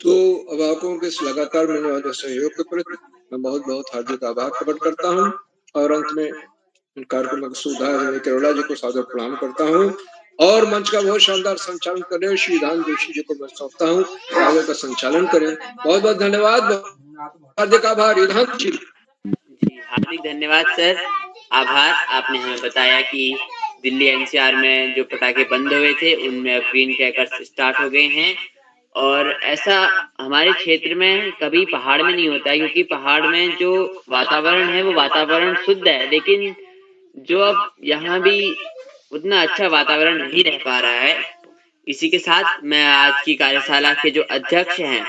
तो अभिभावकों के इस लगातार मिलने वाले सहयोग के प्रति मैं बहुत बहुत हार्दिक आभार प्रकट करता हूँ और अंत में कार्यक्रम के सुधार केरला जी को सादर प्रणाम करता हूँ और मंच का बहुत शानदार संचालन कर रहे श्री विधान जोशी जी को मैं सौंपता हूँ, आगे का संचालन करें। बहुत बहुत धन्यवाद, हार्दिक आभार विधान जी। हार्दिक धन्यवाद सर, आभार। आपने हमें बताया कि दिल्ली एनसीआर में जो पटाखे बंद हुए थे उनमें अब ग्रीन क्रैकर्स स्टार्ट हो गए हैं और ऐसा हमारे क्षेत्र में कभी पहाड़ में नहीं होता है, क्योंकि पहाड़ में जो वातावरण है वो वातावरण शुद्ध है, लेकिन जो अब यहाँ भी उतना अच्छा वातावरण नहीं रह पा रहा है। इसी के साथ मैं आज की कार्यशाला के जो अध्यक्ष हैं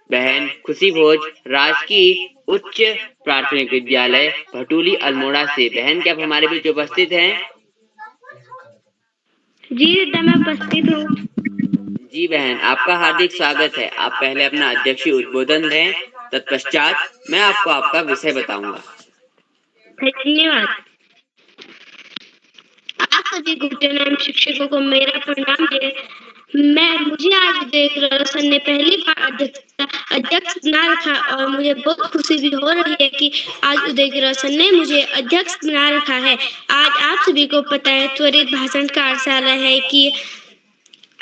बहन खुशी भोज, राजकीय उच्च प्राथमिक विद्यालय भटूली अल्मोड़ा से, बहन क्या आप हमारे बीच उपस्थित हैं? जी बेटा, मैं उपस्थित हूँ। जी बहन, आपका हार्दिक स्वागत है। आप पहले अपना अध्यक्षीय उद्बोधन दें, तत्पश्चात मैं आपको आपका विषय बताऊंगा। धन्यवाद। आप सभी गुरुजनों शिक्षकों को मेरा प्रणाम है। मुझे आज उदय रोशन ने पहली बार अध्यक्ष बना रखा और मुझे बहुत खुशी भी हो रही है कि आज उदय रोशन ने मुझे अध्यक्ष बना रखा है। आज आप सभी को पता है त्वरित भाषण कार्यशाला है कि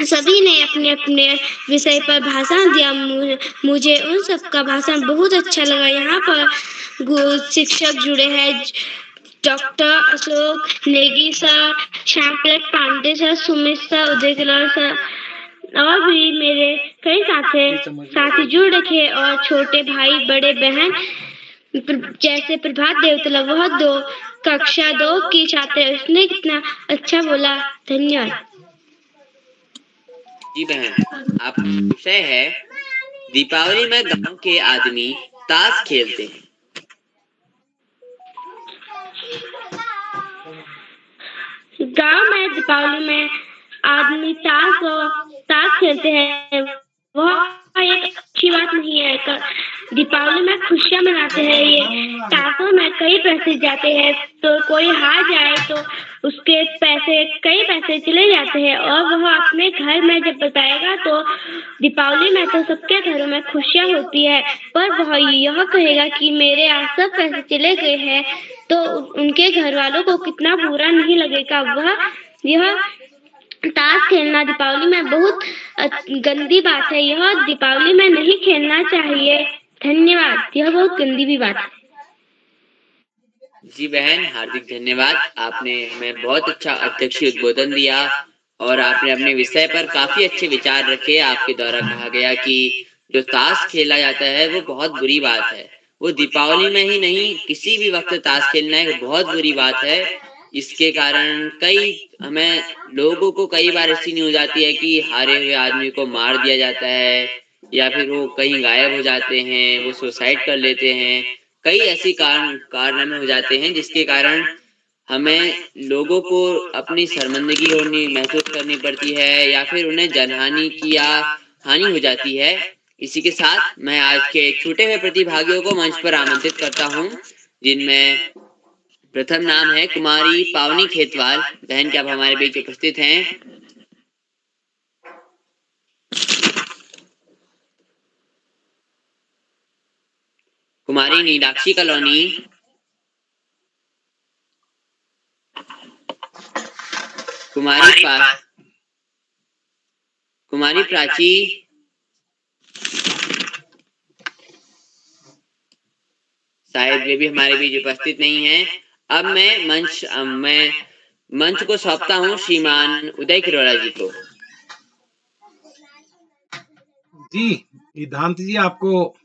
सभी ने अपने अपने विषय पर भाषण दिया। मुझे उन सब का भाषण बहुत अच्छा लगा। यहाँ पर शिक्षक जुड़े हैं, doctor Ashok Negi sir, Shyamprasad Pandey sir, Sumit sir, Uday sir और भी मेरे कई साथी जुड़ रखे और छोटे भाई बड़े बहन जैसे प्रभात देवतला, वह 2 कक्षा 2 की छात्र है, उसने कितना अच्छा बोला। धन्यवाद। जी बहन, आपका विषय है दीपावली में गांव के आदमी ताश खेलते हैं। गांव में दीपावली में आदमी ताश खेलते हैं, वह एक अच्छी बात नहीं है। दीपावली में खुशियां मनाते हैं। ये ताशों में कई पैसे जाते हैं, तो कोई हार जाए तो उसके कई पैसे चले जाते हैं और वह अपने घर में जब बताएगा तो दीपावली में तो सबके घरों में खुशियां होती है, पर वह यह कहेगा कि मेरे यहाँ सब पैसे चले गए हैं, तो उनके घर वालों को कितना बुरा नहीं लगेगा। यह ताश खेलना दीपावली में बहुत गंदी बात है। यह दीपावली में नहीं खेलना चाहिए। धन्यवाद। यह बहुत गंदी भी बात है। जी बहन, हार्दिक धन्यवाद। आपने हमें बहुत अच्छा अध्यक्षीय उद्बोधन दिया और आपने अपने विषय पर काफी अच्छे विचार रखे। आपके द्वारा कहा गया कि जो ताश खेला जाता है वो बहुत बुरी बात है। वो दीपावली में ही नहीं, किसी भी वक्त ताश खेलना एक बहुत बुरी बात है। इसके कारण हमें लोगों को कई बार ऐसी न्यूज आती है कि हारे हुए आदमी को मार दिया जाता है या फिर वो कहीं गायब हो जाते हैं, वो सुसाइड कर लेते हैं। कई ऐसी कारनामे हो जाते हैं जिसके कारण हमें लोगों को अपनी शर्मिंदगी महसूस करनी पड़ती है या फिर उन्हें जनहानि की या हानि हो जाती है। इसी के साथ मैं आज के छूटे हुए प्रतिभागियों को मंच पर आमंत्रित करता हूं, जिनमें प्रथम नाम है कुमारी पावनी खेतवाल। बहन क्या आप हमारे बीच उपस्थित हैं? कुमारी नीलाक्षी कॉलोनी, कुमारी प्राची, शायद वे भी हमारे बीच उपस्थित नहीं हैं। अब मैं मंच को सौंपता हूं श्रीमान उदय किरोड़ा जी को। जी सिद्धांत जी, आपको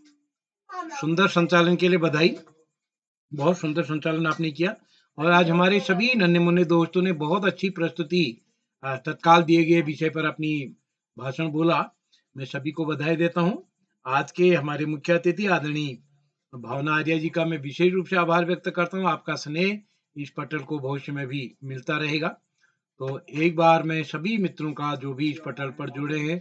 सुंदर संचालन के लिए बधाई। बहुत सुंदर संचालन आपने किया और आज हमारे सभी नन्हे मुन्ने दोस्तों ने बहुत अच्छी प्रस्तुति तत्काल दिए गए विषय पर अपनी भाषण बोला। मैं सभी को बधाई देता हूँ। आज के हमारे मुख्य अतिथि आदरणीय भावना आर्या जी का मैं विशेष रूप से आभार व्यक्त करता हूँ। आपका स्नेह इस पटल को भविष्य में भी मिलता रहेगा। तो एक बार मैं सभी मित्रों का जो भी इस पटल पर जुड़े हैं,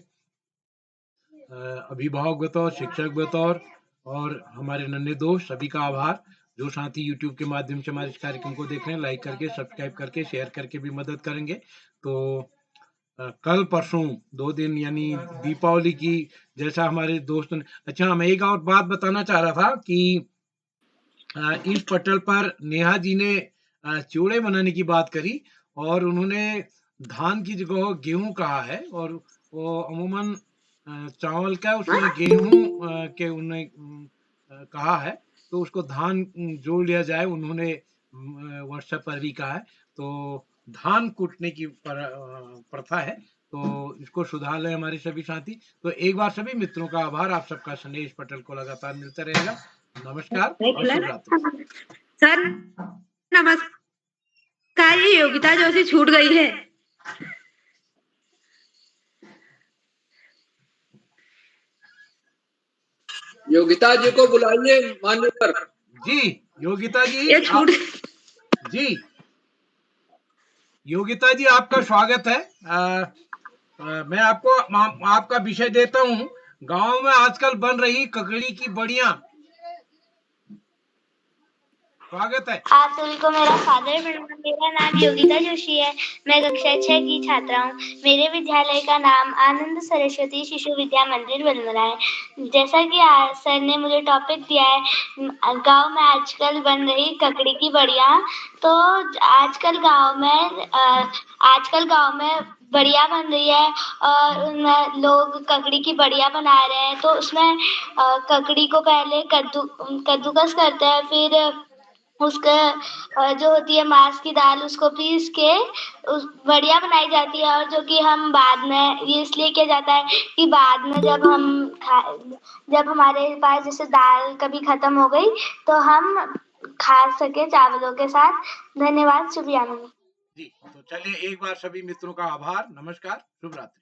अभिभावक बतौर, शिक्षक बतौर और हमारे नन्हे दोस्त, सभी का आभार। जो साथी YouTube के माध्यम से हमारे इस कार्यक्रम को देख रहे हैं, लाइक करके, सब्सक्राइब करके, शेयर करके भी मदद करेंगे। तो कल परसों 2 दिन यानी दीपावली की, जैसा हमारे दोस्तों ने, अच्छा मैं एक और बात बताना चाह रहा था कि इस पटल पर नेहा जी ने चिवड़े बनाने की बात करी और उन्होंने धान की जगह गेहूं कहा है, और वो अमूमन चावल का उसमें गेहूं के उन्होंने कहा है, तो उसको धान जोड़ लिया जाए, उन्होंने व्हाट्सएप पर भी कहा है। तो धान कूटने की प्रथा है, तो इसको सुधार लें हमारे सभी साथी। तो एक बार सभी मित्रों का आभार। आप सबका स्नेह इस पटल को लगातार मिलता रहेगा। नमस्कार और शुभ रात्रि। सर नमस्कार, ये योगिता जोशी छूट गई है। योगिता जी को बुलाइए मान्यवर। जी योगिता जी, ये छूट जी योगिता जी, आपका स्वागत है। मैं आपको आपका विषय देता हूँ। गांव में आजकल बन रही ककड़ी की बड़ियां। स्वागत है। आप सभी को मेरा सादर प्रणाम। मेरा नाम योगिता जोशी है। मैं कक्षा 6 की छात्रा हूँ। मेरे विद्यालय का नाम आनंद सरस्वती शिशु विद्या मंदिर बलमरा है। जैसा कि सर ने मुझे टॉपिक दिया है, गांव में आजकल बन रही ककड़ी की बड़ियां। तो आजकल गांव में बढ़िया बन रही है और उनमें लोग ककड़ी की बढ़िया बना रहे हैं। तो उसमें ककड़ी को पहले कद्दूकस करते हैं, फिर उसका जो होती है मांस की दाल, उसको पीस के उस बढ़िया बनाई जाती है। और जो कि हम बाद में, ये इसलिए किया जाता है कि बाद में जब हमारे पास जैसे दाल कभी खत्म हो गई तो हम खा सके चावलों के साथ। धन्यवाद। शुभ यामिनी जी, तो चलिए एक बार सभी मित्रों का आभार। नमस्कार, शुभ रात्रि।